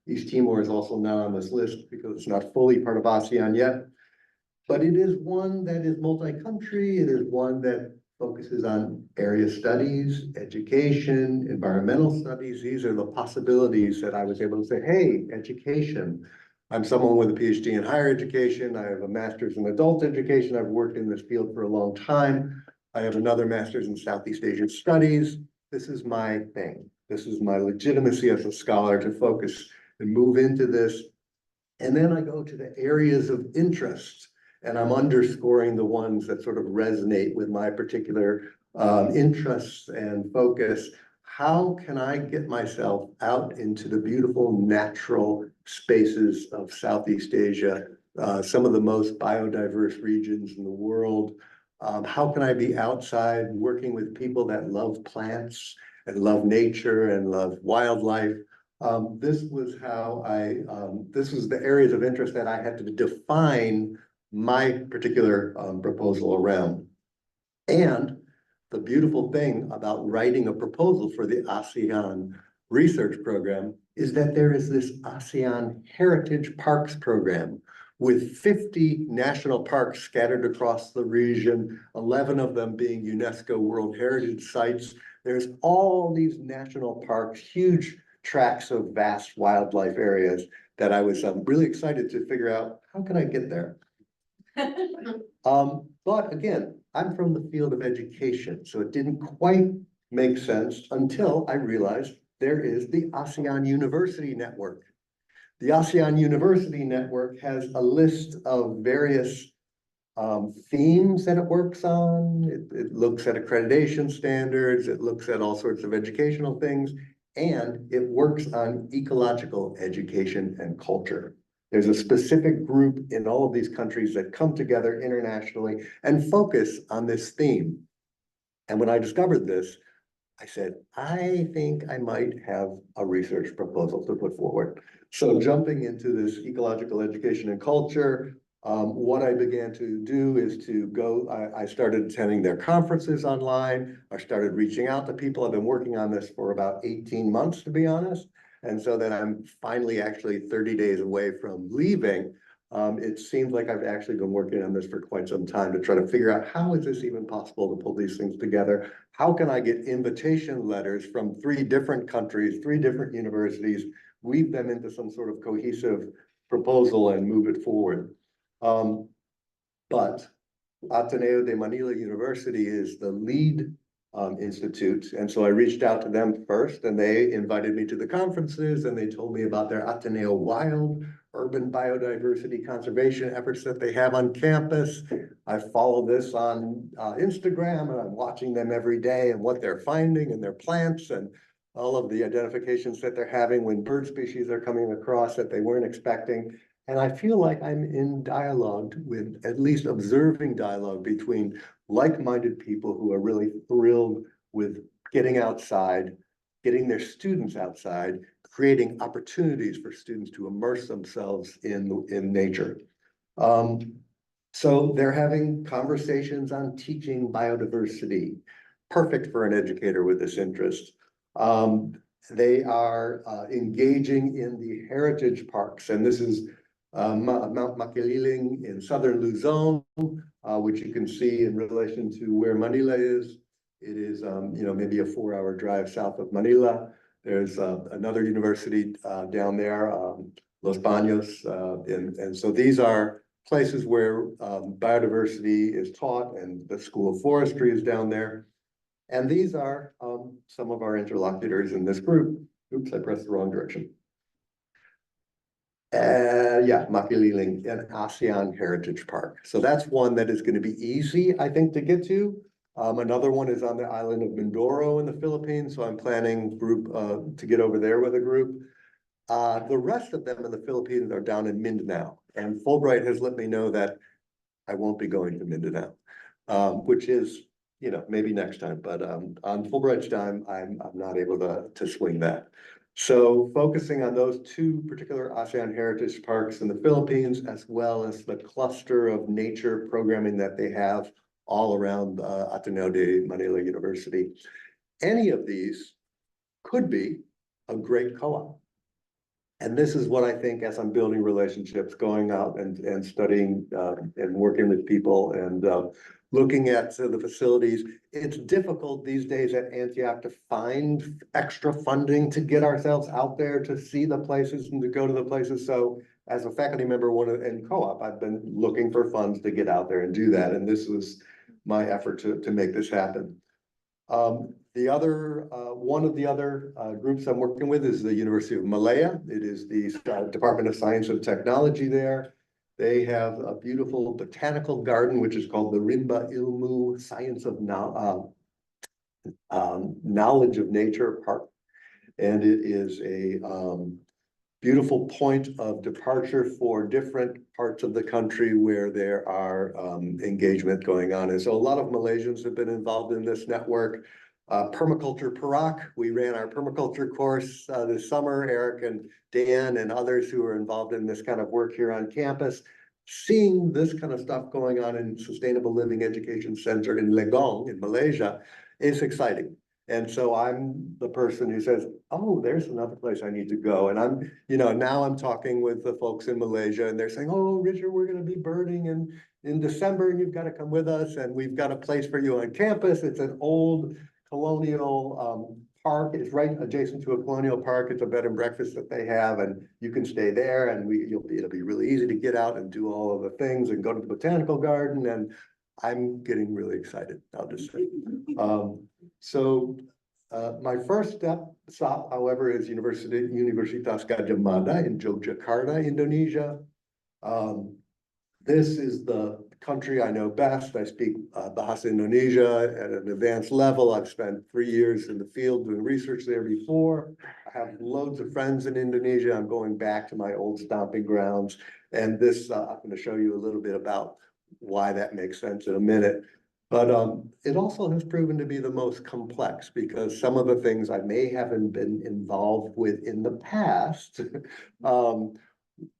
East Timor is also not on this list because it's not fully part of ASEAN yet. But it is one that is multi-country. It is one that focuses on area studies, education, environmental studies. These are the possibilities that I was able to say, hey, education. I'm someone with a PhD in higher education. I have a master's in adult education. I've worked in this field for a long time. I have another master's in Southeast Asian studies. This is my thing. This is my legitimacy as a scholar to focus and move into this. And then I go to the areas of interest, and I'm underscoring the ones that sort of resonate with my particular interests and focus. How can I get myself out into the beautiful natural spaces of Southeast Asia, some of the most biodiverse regions in the world? How can I be outside working with people that love plants and love nature and love wildlife? This was how this was the areas of interest that I had to define my particular proposal around. And the beautiful thing about writing a proposal for the ASEAN research program is that there is this ASEAN Heritage Parks program with 50 national parks scattered across the region, 11 of them being UNESCO World Heritage Sites. There's all these national parks, huge tracts of vast wildlife areas that I was really excited to figure out, how can I get there? But again, I'm from the field of education, so it didn't quite make sense until I realized there is the ASEAN University Network. The ASEAN University Network has a list of various themes that it works on. It looks at accreditation standards, it looks at all sorts of educational things, and it works on ecological education and culture. There's a specific group in all of these countries that come together internationally and focus on this theme. And when I discovered this, I said, I think I might have a research proposal to put forward. So jumping into this ecological education and culture, what I began to do is to go, I started attending their conferences online. I started reaching out to people. I've been working on this for about 18 months, to be honest. And so then I'm finally actually 30 days away from leaving. It seems like I've actually been working on this for quite some time to try to figure out how is this even possible to pull these things together? How can I get invitation letters from 3 different countries, 3 different universities, weave them into some sort of cohesive proposal and move it forward? But Ateneo de Manila University is the lead institute. And so I reached out to them first and they invited me to the conferences and they told me about their Ateneo Wild urban biodiversity conservation efforts that they have on campus. I follow this on Instagram and I'm watching them every day and what they're finding and their plants and all of the identifications that they're having when bird species are coming across that they weren't expecting. And I feel like I'm in dialogue with, at least observing dialogue between like-minded people who are really thrilled with getting outside, getting their students outside, creating opportunities for students to immerse themselves in nature. So they're having conversations on teaching biodiversity, perfect for an educator with this interest. They are engaging in the heritage parks, and this is Mount Makiling in southern Luzon, which you can see in relation to where Manila is. It is, maybe a 4-hour drive south of Manila. There's another university down there, Los Baños, and so these are places where biodiversity is taught, and the School of Forestry is down there. And these are some of our interlocutors in this group. Oops, I pressed the wrong direction. Yeah, Makiling, an ASEAN Heritage Park. So that's one that is going to be easy, I think, to get to. Another one is on the island of Mindoro in the Philippines. So I'm planning to get over there with a group. The rest of them in the Philippines are down in Mindanao. And Fulbright has let me know that I won't be going to Mindanao, which is, maybe next time. But on Fulbright's time, I'm not able to swing that. So focusing on those 2 particular ASEAN Heritage Parks in the Philippines, as well as the cluster of nature programming that they have all around Ateneo de Manila University. Any of these could be a great co-op. And this is what I think as I'm building relationships, going out and studying and working with people and looking at the facilities. It's difficult these days at Antioch to find extra funding to get ourselves out there to see the places and to go to the places. So as a faculty member in co-op, I've been looking for funds to get out there and do that. And this was my effort to make this happen. One of the other groups I'm working with is the University of Malaya. It is the Department of Science and Technology there. They have a beautiful botanical garden, which is called the Rimba Ilmu Science of Knowledge of Nature Park. And it is a beautiful point of departure for different parts of the country where there are engagement going on. And so a lot of Malaysians have been involved in this network. Permaculture Perak, we ran our permaculture course this summer. Eric and Dan and others who are involved in this kind of work here on campus. Seeing this kind of stuff going on in Sustainable Living Education Center in Legong in Malaysia is exciting. And so I'm the person who says, oh, there's another place I need to go. And I'm, now I'm talking with the folks in Malaysia and they're saying, oh, Richard, we're going to be birding in December and you've got to come with us. And we've got a place for you on campus. It's an old colonial park. It's right adjacent to a colonial park. It's a bed and breakfast that they have and you can stay there and it'll be really easy to get out and do all of the things and go to the botanical garden. And I'm getting really excited, I'll just say. My first stop, however, is Universitas Gadjah Mada in Yogyakarta, Indonesia. This is the country I know best. I speak Bahasa Indonesia at an advanced level. I've spent 3 years in the field doing research there before. I have loads of friends in Indonesia. I'm going back to my old stomping grounds. And this, I'm going to show you a little bit about why that makes sense in a minute. But it also has proven to be the most complex because some of the things I may haven't been involved with in the past,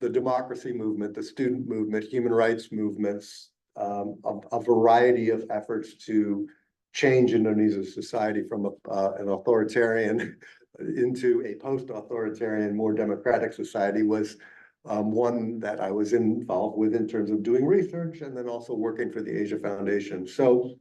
the democracy movement, the student movement, human rights movements, a variety of efforts to change Indonesia's society from an authoritarian into a post-authoritarian, more democratic society was one that I was involved with in terms of doing research and then also working for the Asia Foundation. So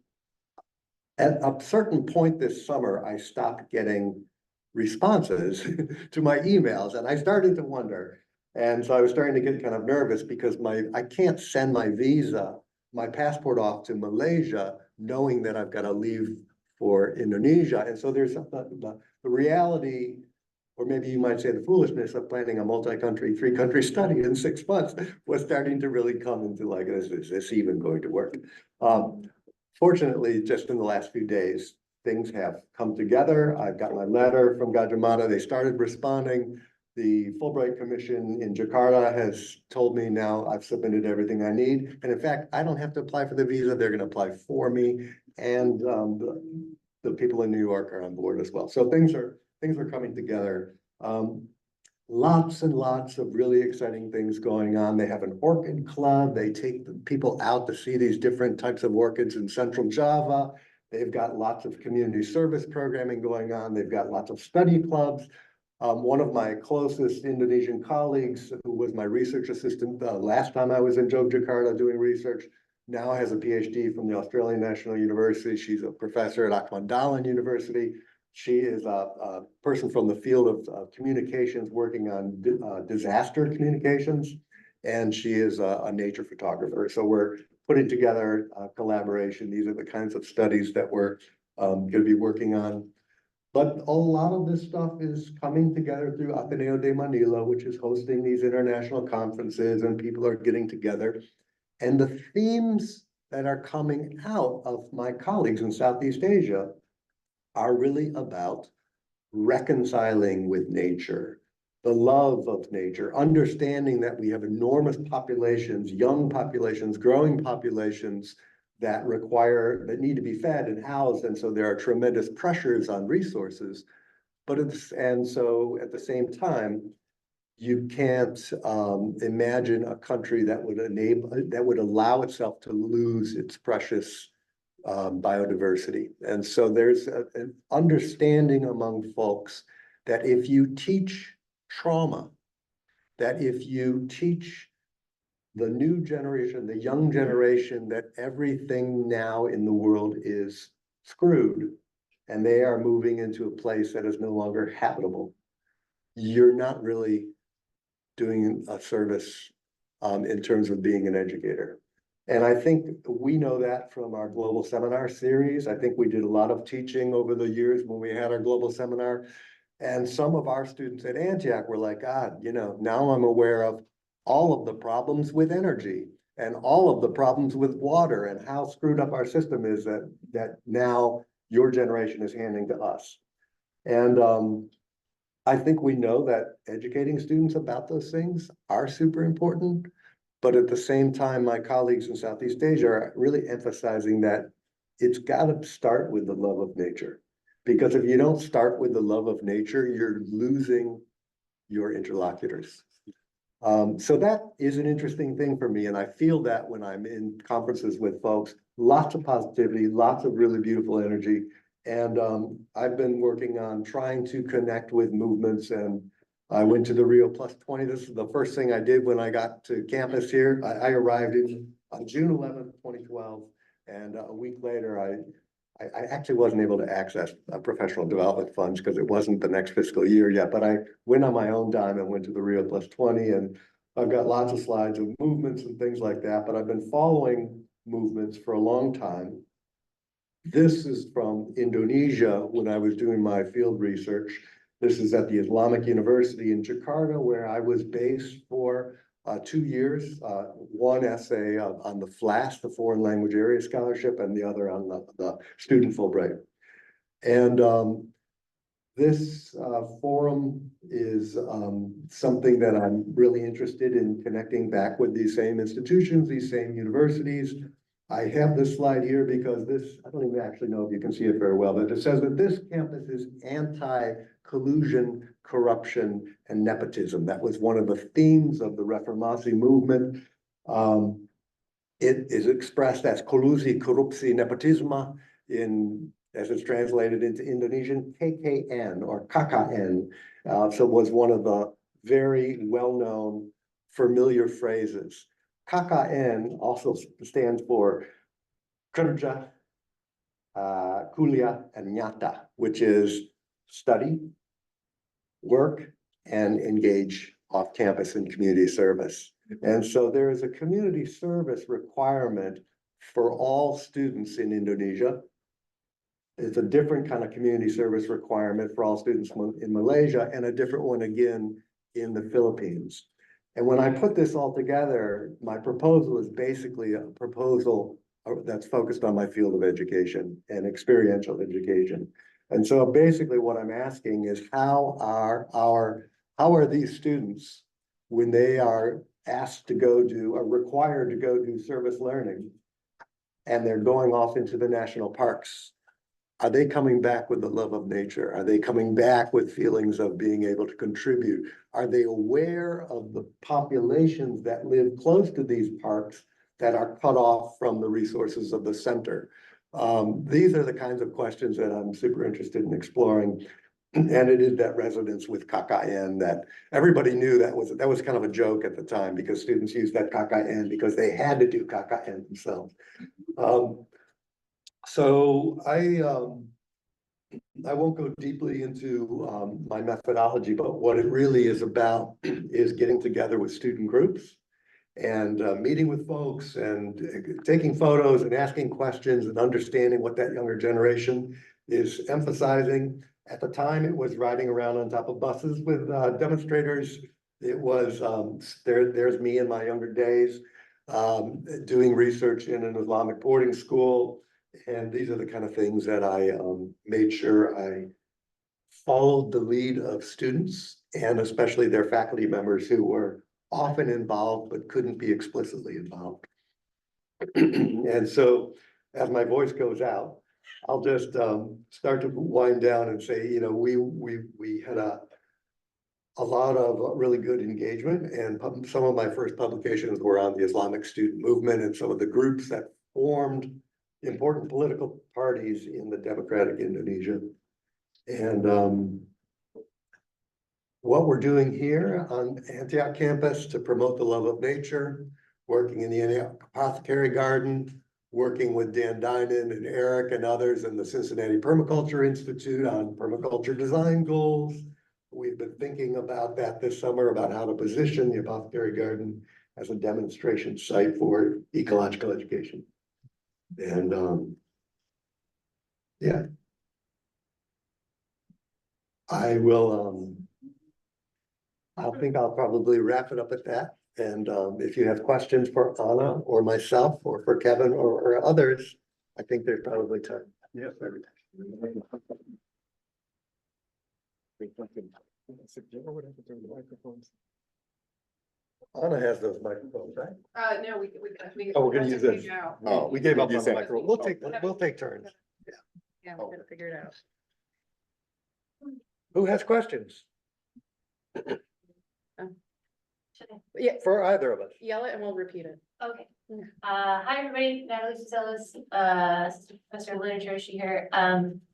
at a certain point this summer, I stopped getting responses to my emails and I started to wonder. And so I was starting to get kind of nervous because I can't send my passport off to Malaysia, knowing that I've got to leave for Indonesia. And so there's the reality, or maybe you might say the foolishness of planning a multi-country, 3-country study in 6 months was starting to really come into like, is this even going to work? Fortunately, just in the last few days, things have come together. I've got my letter from Gajah Mada. They started responding. The Fulbright Commission in Jakarta has told me now I've submitted everything I need. And in fact, I don't have to apply for the visa. They're going to apply for me. And the people in New York are on board as well. So things are coming together. Lots and lots of really exciting things going on. They have an orchid club. They take the people out to see these different types of orchids in Central Java. They've got lots of community service programming going on. They've got lots of study clubs. One of my closest Indonesian colleagues, who was my research assistant last time I was in Yogyakarta doing research, now has a PhD from the Australian National University. She's a professor at Ahmad Dahlan University. She is a person from the field of communications working on disaster communications, and she is a nature photographer. So we're putting together a collaboration. These are the kinds of studies that we're going to be working on. But a lot of this stuff is coming together through Ateneo de Manila, which is hosting these international conferences, and people are getting together. And the themes that are coming out of my colleagues in Southeast Asia are really about reconciling with nature, the love of nature, understanding that we have enormous populations, young populations, growing populations that need to be fed and housed. And so there are tremendous pressures on resources. And so at the same time, you can't imagine a country that would allow itself to lose its precious biodiversity. And so there's an understanding among folks that if you teach trauma, that if you teach the new generation, the young generation, that everything now in the world is screwed and they are moving into a place that is no longer habitable, you're not really doing a service in terms of being an educator. And I think we know that from our global seminar series. I think we did a lot of teaching over the years when we had our global seminar. And some of our students at Antioch were like, God, now I'm aware of all of the problems with energy and all of the problems with water and how screwed up our system is that now your generation is handing to us. And I think we know that educating students about those things are super important. But at the same time, my colleagues in Southeast Asia are really emphasizing that it's got to start with the love of nature. Because if you don't start with the love of nature, you're losing your interlocutors. So that is an interesting thing for me. And I feel that when I'm in conferences with folks, lots of positivity, lots of really beautiful energy. And I've been working on trying to connect with movements, and I went to the Rio Plus 20. This is the first thing I did when I got to campus here. I arrived on June 11th, 2012. And a week later, I actually wasn't able to access professional development funds because it wasn't the next fiscal year yet, but I went on my own dime and went to the Rio Plus 20, and I've got lots of slides of movements and things like that, but I've been following movements for a long time. This is from Indonesia when I was doing my field research. This is at the Islamic University in Jakarta, where I was based for 2 years, one essay on the FLAS, the Foreign Language Area Scholarship, and the other on the Student Fulbright. And this forum is something that I'm really interested in connecting back with these same institutions, these same universities. I have this slide here because this, I don't even actually know if you can see it very well, but it says that this campus is anti-collusion, corruption, and nepotism. That was one of the themes of the Reformasi movement. It is expressed as kolusi, korupsi, nepotisma as it's translated into Indonesian, KKN or KKN. So it was one of the very well-known familiar phrases. KKN also stands for kerja, kuliah, and nyata, which is study, work, and engage off campus in community service. And so there is a community service requirement for all students in Indonesia. It's a different kind of community service requirement for all students in Malaysia and a different one again in the Philippines. And when I put this all together, my proposal is basically a proposal that's focused on my field of education and experiential education. And so basically what I'm asking is how are these students, when they are asked to go do, or required to go do service learning, and they're going off into the national parks, are they coming back with the love of nature? Are they coming back with feelings of being able to contribute? Are they aware of the populations that live close to these parks that are cut off from the resources of the center? These are the kinds of questions that I'm super interested in exploring. And it is that resonance with KKN that everybody knew that was kind of a joke at the time, because students used that KKN because they had to do KKN themselves. So I won't go deeply into my methodology, but what it really is about is getting together with student groups and meeting with folks and taking photos and asking questions and understanding what that younger generation is emphasizing. At the time, it was riding around on top of buses with demonstrators. It was, there's me in my younger days, doing research in an Islamic boarding school. And these are the kind of things that I made sure I followed the lead of students, and especially their faculty members who were often involved but couldn't be explicitly involved. And so as my voice goes out, I'll just start to wind down and say, you know, we had a lot of really good engagement, and some of my first publications were on the Islamic student movement and some of the groups that formed important political parties in the democratic Indonesia. And what we're doing here on Antioch campus to promote the love of nature, working in the Antioch Apothecary Garden, working with Dan Dinan and Eric and others in the Cincinnati Permaculture Institute on permaculture design goals. We've been thinking about that this summer, about how to position the Apothecary Garden as a demonstration site for ecological education. And yeah, I will, I think I'll probably wrap it up at that. And if you have questions for Anna or myself or for Kevin or others, I think there's probably time. Yes, every Anna has those microphones, right? No, we. Oh, we're gonna use this. Oh, We gave up on you the said- microphone. We'll take turns. Yeah, we're gonna figure it out. Who has questions Yeah, for either of us? yell it and we'll repeat it. Okay. Yeah. Hi, everybody. Natalie Suzelis, assistant professor of literature here.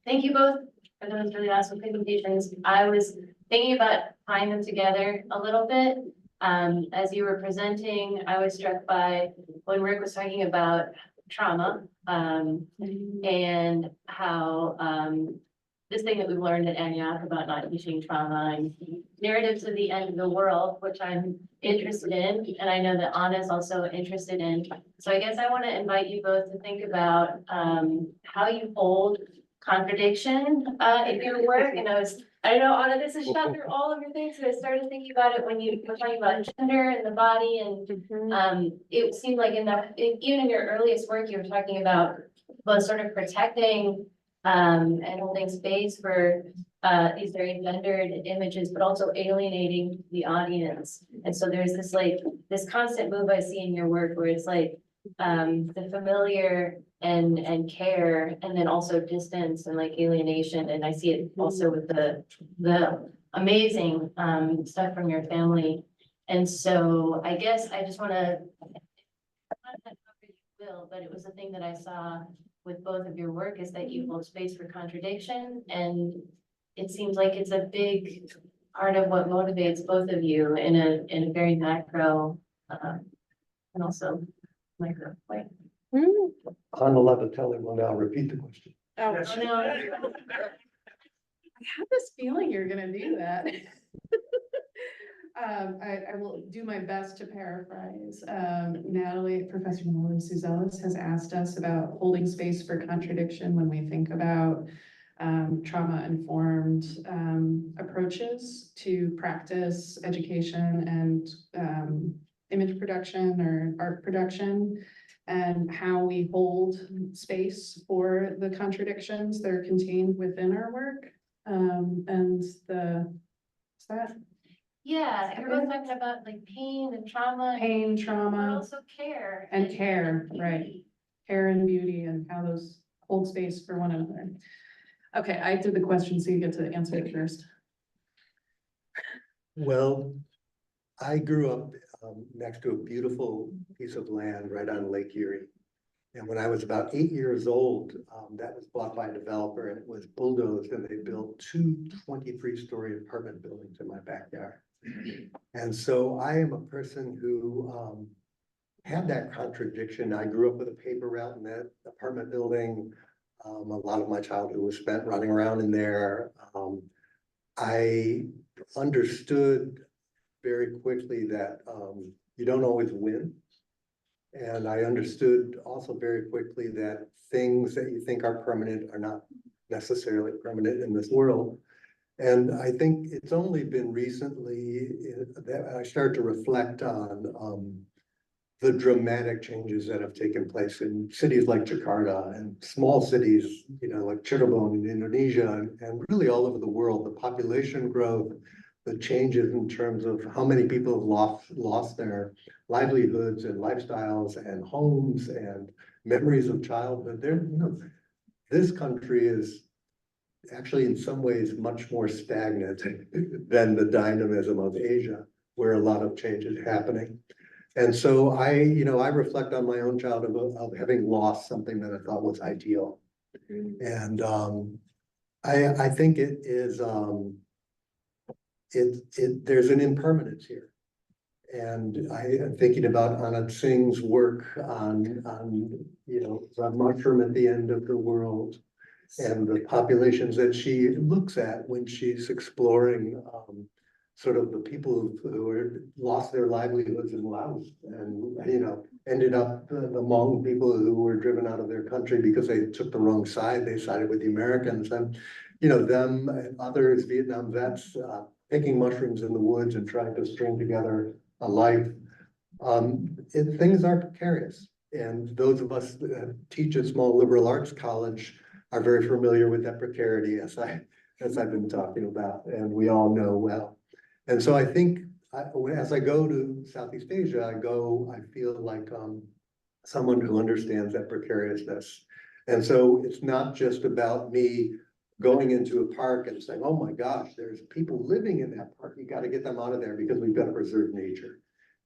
Thank you both for those really awesome presentations. I was thinking about tying them together a little bit. As you were presenting, I was struck by when Rick was talking about trauma, and how, this thing that we've learned at Antioch about not teaching trauma and narratives of the end of the world, which I'm interested in, and I know that Anna is also interested in. So I guess I want to invite you both to think about how you hold contradiction in your work. And I I know, Anna, this is shot through all of your things, and I started thinking about it when you were talking about gender and the body, and it seemed like even in your earliest work, you were talking about both sort of protecting and holding space for these very gendered images, but also alienating the audience. And so there's this constant move I see in your work where it's like the familiar and care, and then also distance and like alienation. And I see it also with the amazing stuff from your family. And so I guess I just wanna, but it was a thing that I saw with both of your work, is that you hold space for contradiction, and it seems like it's a big part of what motivates both of you in a very macro and also micro way. Anna Lavatelli will now repeat the question. Oh, Oh, no. I had this feeling you're gonna do that. I will do my best to paraphrase. Professor Natalie Suzelis has asked us about holding space for contradiction when we think about trauma-informed approaches to practice, education, and image production or art production, and how we hold space for the contradictions that are contained within our work. Is that Yeah, and we're both talking about like pain and trauma. pain, But trauma, also care. and care, right? beauty. Care and beauty, and how those hold space for one another. Okay, I did the question, so you get to answer it first. Well, I grew up next to a beautiful piece of land right on Lake Erie. And when I was about 8 years old, that was bought by a developer, and it was bulldozed, and they built two 23-story apartment buildings in my backyard. And so I am a person who had that contradiction. I grew up with a paper route in that apartment building. A lot of my childhood was spent running around in there. I understood very quickly that you don't always win. And I understood also very quickly that things that you think are permanent are not necessarily permanent in this world. And I think it's only been recently that I started to reflect on the dramatic changes that have taken place in cities like Jakarta and small cities, like Cirebon in Indonesia, and really all over the world. The population growth, the changes in terms of how many people have lost their livelihoods and lifestyles and homes and memories of childhood. This country is actually in some ways much more stagnant than the dynamism of Asia, where a lot of change is happening. And so I reflect on my own childhood of having lost something that I thought was ideal. And I think it is there's an impermanence here. And I am thinking about Anna Singh's work on the mushroom at the end of the world, and the populations that she looks at when she's exploring sort of the people who lost their livelihoods in Laos, and ended up the Hmong people who were driven out of their country because they took the wrong side. They sided with the Americans, and them and others, Vietnam vets, picking mushrooms in the woods and trying to string together a life. Things are precarious, and those of us that teach at small liberal arts college are very familiar with that precarity, as I've been talking about, and we all know well. And so I think as I go to Southeast Asia, I feel like someone who understands that precariousness. And so it's not just about me going into a park and saying, oh my gosh, there's people living in that park. You got to get them out of there because we've got to preserve nature.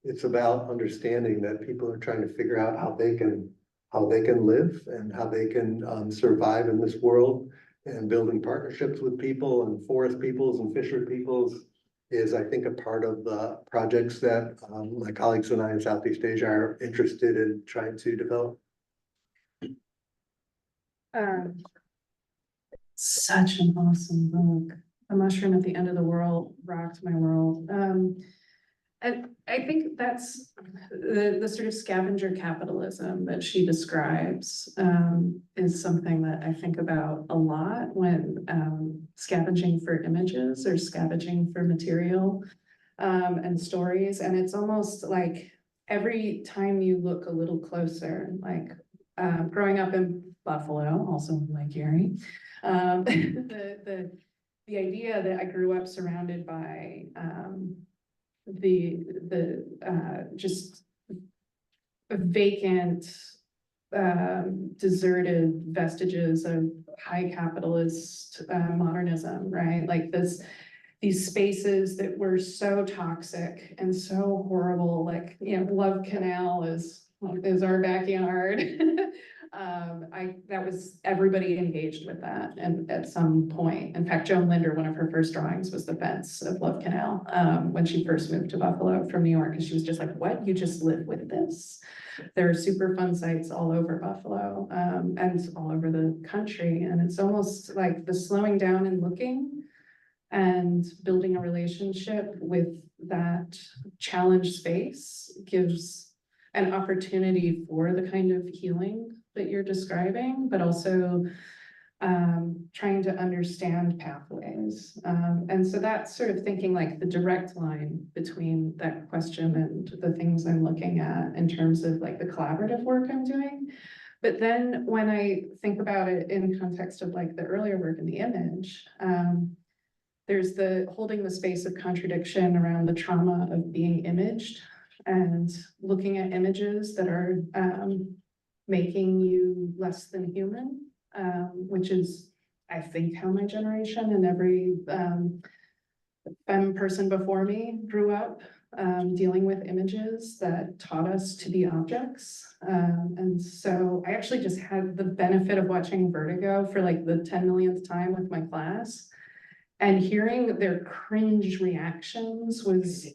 It's about understanding that people are trying to figure out how they can live and how they can survive in this world, and building partnerships with people and forest peoples and fisher peoples is, I think, a part of the projects that my colleagues and I in Southeast Asia are interested in trying to develop. Such an awesome book. A Mushroom at the End of the World rocked my world. And I think that's the sort of scavenger capitalism that she describes, is something that I think about a lot when, scavenging for images or scavenging for material, and stories. And it's almost like every time you look a little closer, like, growing up in Buffalo, also in Lake Erie, the idea that I grew up surrounded by, just vacant, deserted vestiges of high capitalist, modernism, right? Like these spaces that were so toxic and so horrible, like, Love Canal is our backyard. That was, everybody engaged with that, and at some point, in fact, Joan Linder, one of her first drawings was the fence of Love Canal, when she first moved to Buffalo from New York, and she was just like, what, you just live with this? There are super fun sites all over Buffalo, and all over the country, and it's almost like the slowing down and looking and building a relationship with that challenge space gives an opportunity for the kind of healing that you're describing, but also trying to understand pathways. And so that's sort of thinking like the direct line between that question and the things I'm looking at in terms of like the collaborative work I'm doing. But then when I think about it in context of like the earlier work in the image, there's the holding the space of contradiction around the trauma of being imaged and looking at images that are making you less than human, which is, I think, how my generation and every femme person before me grew up, dealing with images that taught us to be objects. And so I actually just had the benefit of watching Vertigo for like the 10 millionth time with my class. And hearing their cringe reactions was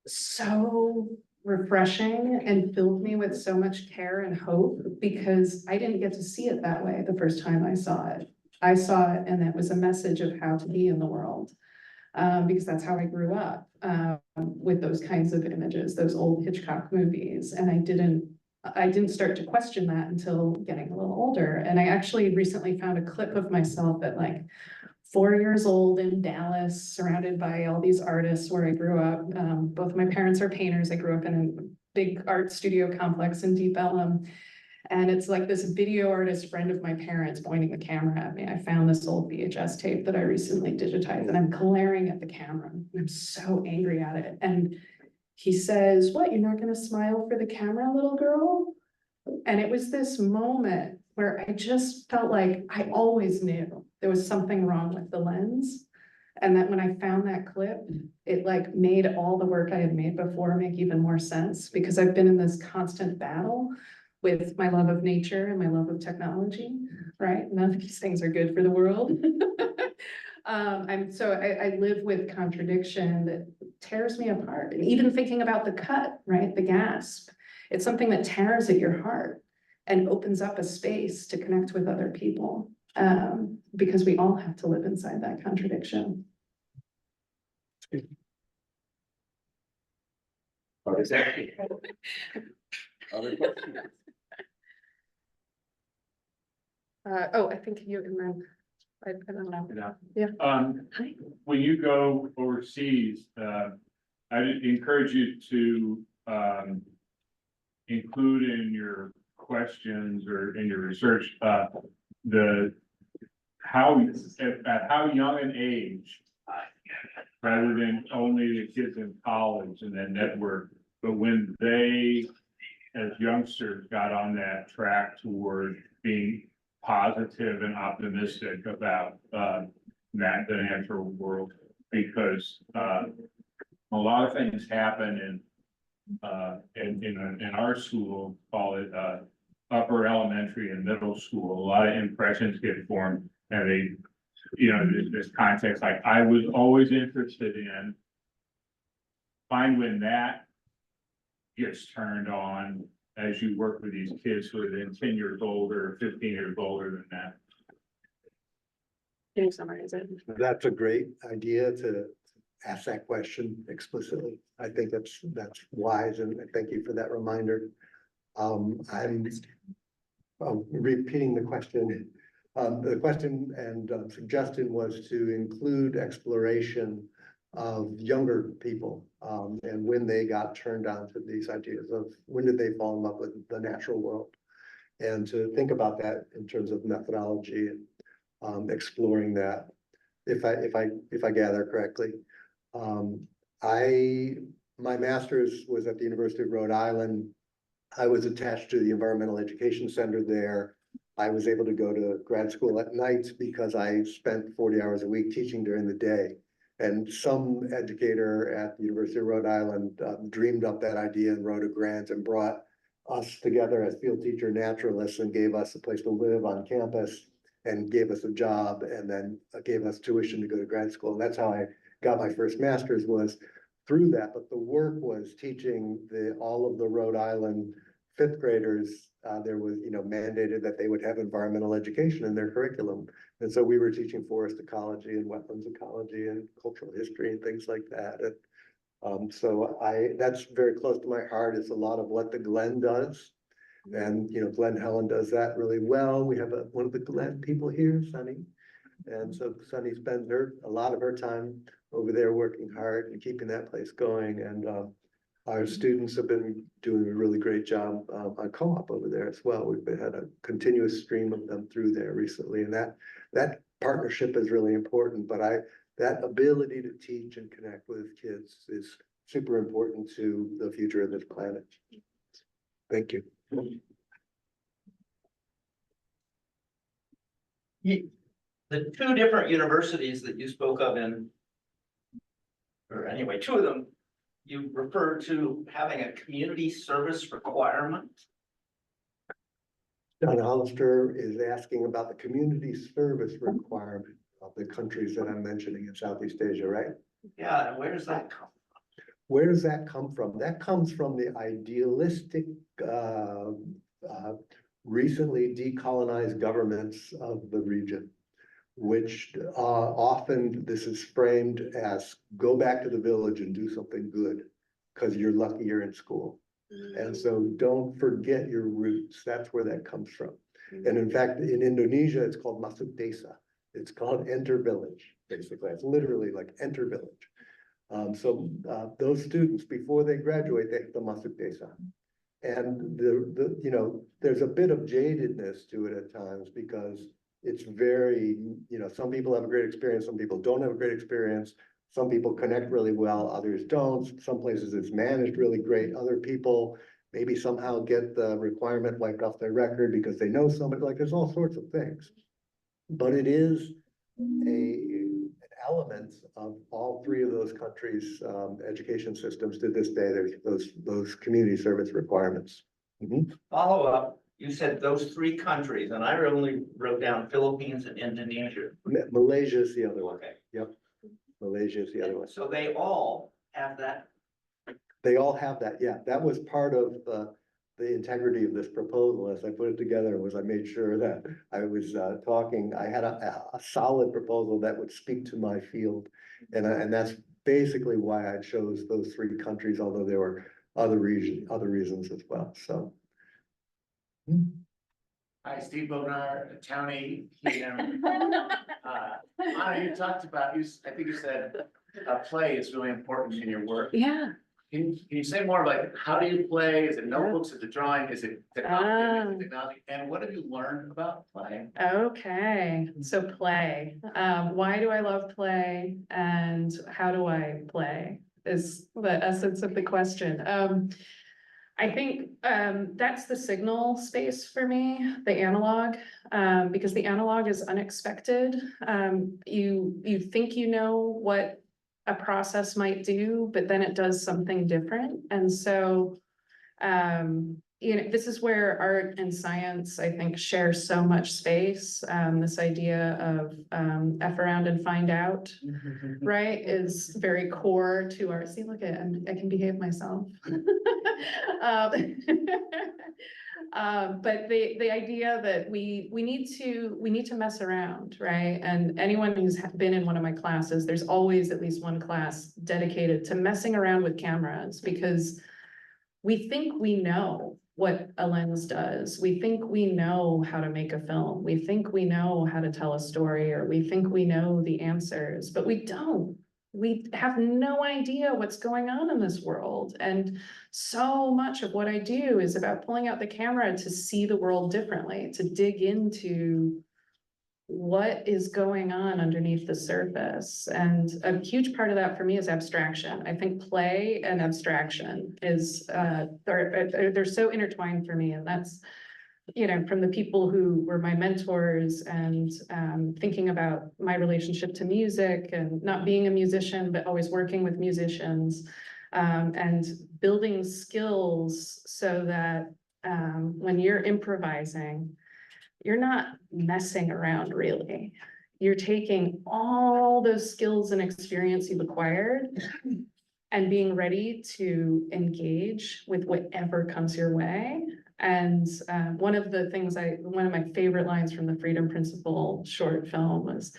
so refreshing and filled me with so much care and hope, because I didn't get to see it that way the first time I saw it. I saw it and it was a message of how to be in the world, because that's how I grew up, with those kinds of images, those old Hitchcock movies. And I didn't start to question that until getting a little older. And I actually recently found a clip of myself at like 4 years old in Dallas, surrounded by all these artists where I grew up. Both of my parents are painters. I grew up in a big art studio complex in Deep Ellum. And it's like this video artist friend of my parents pointing the camera at me. I found this old VHS tape that I recently digitized, and I'm glaring at the camera. I'm so angry at it. And he says, what, you're not gonna smile for the camera, little girl? And it was this moment where I just felt like I always knew there was something wrong with the lens. And that when I found that clip, it like made all the work I had made before make even more sense, because I've been in this constant battle with my love of nature and my love of technology, right? None of these things are good for the world. I live with contradiction that tears me apart. And even thinking about the cut, right? The gasp, it's something that tears at your heart and opens up a space to connect with other people, because we all have to live inside that contradiction. Exactly. Other questions? I think you and then, I don't know. Yeah. When you go overseas, I encourage you to, include in your questions or in your research, at how young an age, rather than only the kids in college and then network, but when they, as youngsters, got on that track toward being positive and optimistic about the natural world, because a lot of things happen in our school, call it upper elementary and middle school. A lot of impressions get formed, and they, this context, like I was always interested in, find when that gets turned on as you work with these kids who are then 10 years older, 15 years older than that. Can you summarize it? That's a great idea to ask that question explicitly. I think that's wise, and thank you for that reminder. I'm repeating the question. The question and suggestion was to include exploration of younger people, and when they got turned on to these ideas of when did they fall in love with the natural world, and to think about that in terms of methodology and exploring that. If I gather correctly, my master's was at the University of Rhode Island. I was attached to the Environmental Education Center there. I was able to go to grad school at night because I spent 40 hours a week teaching during the day. And some educator at the University of Rhode Island dreamed up that idea and wrote a grant and brought us together as field teacher naturalists and gave us a place to live on campus and gave us a job and then gave us tuition to go to grad school. And that's how I got my first master's, was through that. But the work was teaching all of the Rhode Island fifth graders. There was, mandated that they would have environmental education in their curriculum. And so we were teaching forest ecology and wetlands ecology and cultural history and things like that. And so that's very close to my heart. It's a lot of what the Glen does. And, Glen Helen does that really well. We have one of the Glen people here, Sunny. And so Sunny spends a lot of her time over there working hard and keeping that place going. And our students have been doing a really great job on co-op over there as well. We've had a continuous stream of them through there recently, and that partnership is really important. But that ability to teach and connect with kids is super important to the future of this planet. Thank you. The two different universities that you spoke of or anyway, two of them, you referred to having a community service requirement. Don Hollister is asking about the community service requirement of the countries that I'm mentioning in Southeast Asia, right? Yeah, and where does that come from? Where does that come from? That comes from the idealistic, recently decolonized governments of the region, which often this is framed as go back to the village and do something good because you're lucky you're in school. And so don't forget your roots. That's where that comes from. And in fact, in Indonesia, it's called Masuk Desa. It's called enter village, basically. It's literally like enter village. So those students, before they graduate, they have to Masuk Desa. And there's a bit of jadedness to it at times because it's very, some people have a great experience, some people don't have a great experience. Some people connect really well, others don't. Some places it's managed really great. Other people maybe somehow get the requirement wiped off their record because they know somebody. Like there's all sorts of things. But it is an element of all three of those countries' education systems to this day. There's those community service requirements. Follow up, you said those three countries, and I only wrote down Philippines and Indonesia. Malaysia is the other one. Okay. Yep. Malaysia is the other one. So they all have that. They all have that. Yeah, that was part of the integrity of this proposal as I put it together, was I made sure that I was I had a solid proposal that would speak to my field. And that's basically why I chose those three countries, although there were other reasons as well. So. Hi, Steve Bonar, Town 8 here. Anna, you talked about, I think you said play is really important in your work. Yeah. Can you say more about how do you play? Is it notebooks? Is it drawing? Is it technology? And what have you learned about play? Okay, so play. Why do I love play and how do I play is the essence of the question. I think that's the signal space for me, the analog, because the analog is unexpected. You think you know what a process might do, but then it does something different. And so, this is where art and science, I think, share so much space. This idea of F around and find out, right, is very core to our, see, look at, I can behave myself. But the idea that we need to mess around, right? And anyone who's been in one of my classes, there's always at least one class dedicated to messing around with cameras, because we think we know what a lens does. We think we know how to make a film. We think we know how to tell a story, or we think we know the answers, but we don't. We have no idea what's going on in this world. And so much of what I do is about pulling out the camera to see the world differently, to dig into what is going on underneath the surface. And a huge part of that for me is abstraction. I think play and abstraction is, they're so intertwined for me. And that's, you know, from the people who were my mentors, and thinking about my relationship to music and not being a musician, but always working with musicians, and building skills so that when you're improvising, you're not messing around really. You're taking all those skills and experience you've acquired and being ready to engage with whatever comes your way. And one of my favorite lines from the Freedom Principle short film was,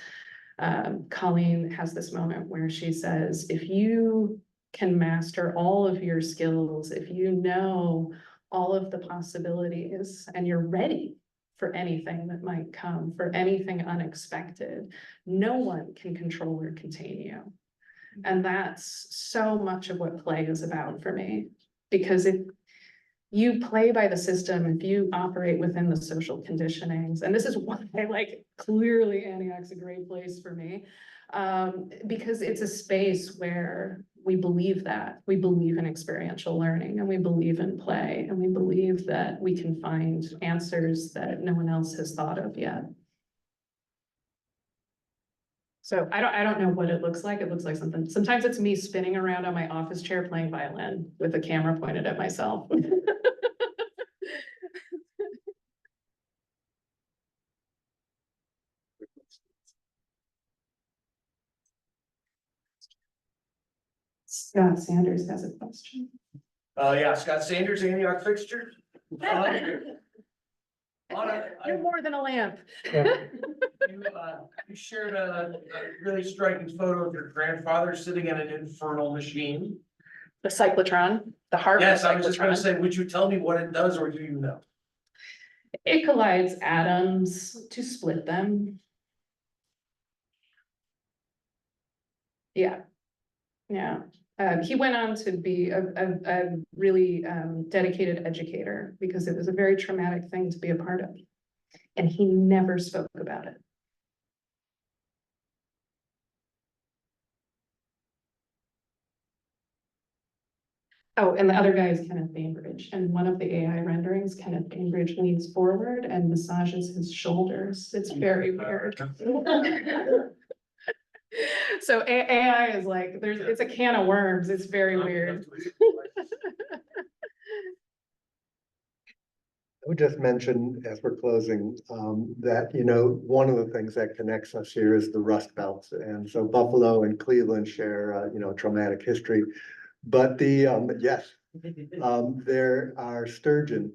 Colleen has this moment where she says, if you can master all of your skills, if you know all of the possibilities and you're ready for anything that might come, for anything unexpected, no one can control or contain you. And that's so much of what play is about for me, because if you play by the system, if you operate within the social conditionings, and this is why clearly Antioch's a great place for me, because it's a space where we believe that. We believe in experiential learning, and we believe in play, and we believe that we can find answers that no one else has thought of yet. So I don't know what it looks like. It looks like something. Sometimes it's me spinning around on my office chair playing violin with a camera pointed at myself. Scott Sanders has a question. Yeah, Scott Sanders, Antioch fixture. You're more than a lamp. You shared a really striking photo of your grandfather sitting at an infernal machine. The cyclotron, the heart of Yes, the I was just gonna cyclotron. say, would you tell me what it does, or do you know? It collides atoms to split them. Yeah, yeah. He went on to be a really dedicated educator, because it was a very traumatic thing to be a part of. And he never spoke about it. Oh, and the other guy is Kenneth Bainbridge, and one of the AI renderings, Kenneth Bainbridge leans forward and massages his shoulders. It's very weird. So AI is like, it's a can of worms. It's very weird. I would just mention, as we're closing, that, you know, one of the things that connects us here is the Rust Belt. And so Buffalo and Cleveland share, you know, traumatic history. But yes, there are sturgeon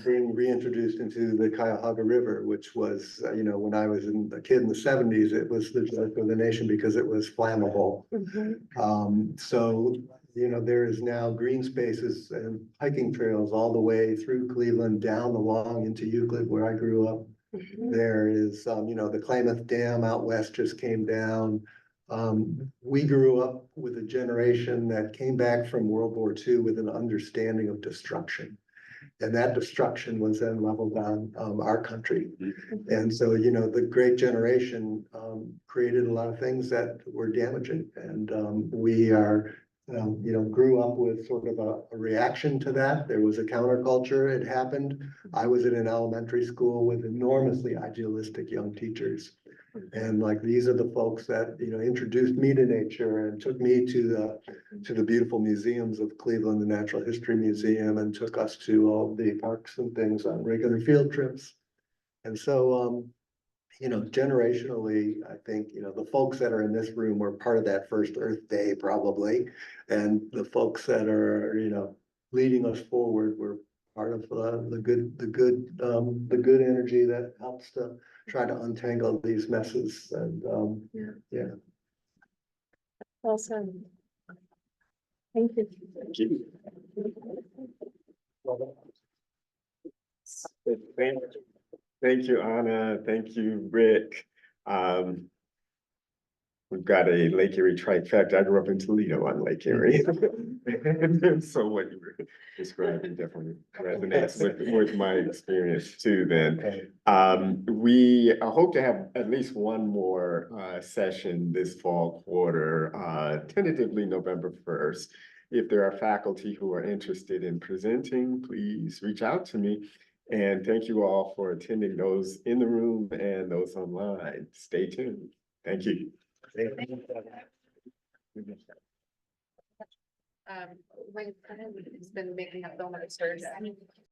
being reintroduced into the Cuyahoga River, which was, you know, when I was a kid in the 70s, it was the joke of the nation because it was flammable. So, you know, there is now green spaces and hiking trails all the way through Cleveland, down along into Euclid, where I grew up. There is, you know, the Klamath Dam out west just came down. We grew up with a generation that came back from World War II with an understanding of destruction. And that destruction was then leveled on our country. And so, you know, the great generation created a lot of things that were damaging. And we are, you know, grew up with sort of a reaction to that. There was a counterculture. It happened. I was in an elementary school with enormously idealistic young teachers. And like, these are the folks that, you know, introduced me to nature and took me to the beautiful museums of Cleveland, the Natural History Museum, and took us to all the parks and things on regular field trips. And so, you know, generationally, I think, you know, the folks that are in this room were part of that first Earth Day probably. And the folks that are, you know, leading us forward were part of the good energy that helps to try to untangle these messes and, yeah. Awesome. Thank you. Thank you. Thank you, Anna. Thank you, Rick. We've got a Lake Erie trifecta. I grew up in Toledo on Lake Erie. And so what you were describing definitely resonates with my experience too then. Okay. We hope to have at least one more session this fall quarter, tentatively November 1st. If there are faculty who are interested in presenting, please reach out to me. And thank you all for attending, those in the room and those online. Stay tuned. Thank you. When it's been making up so much.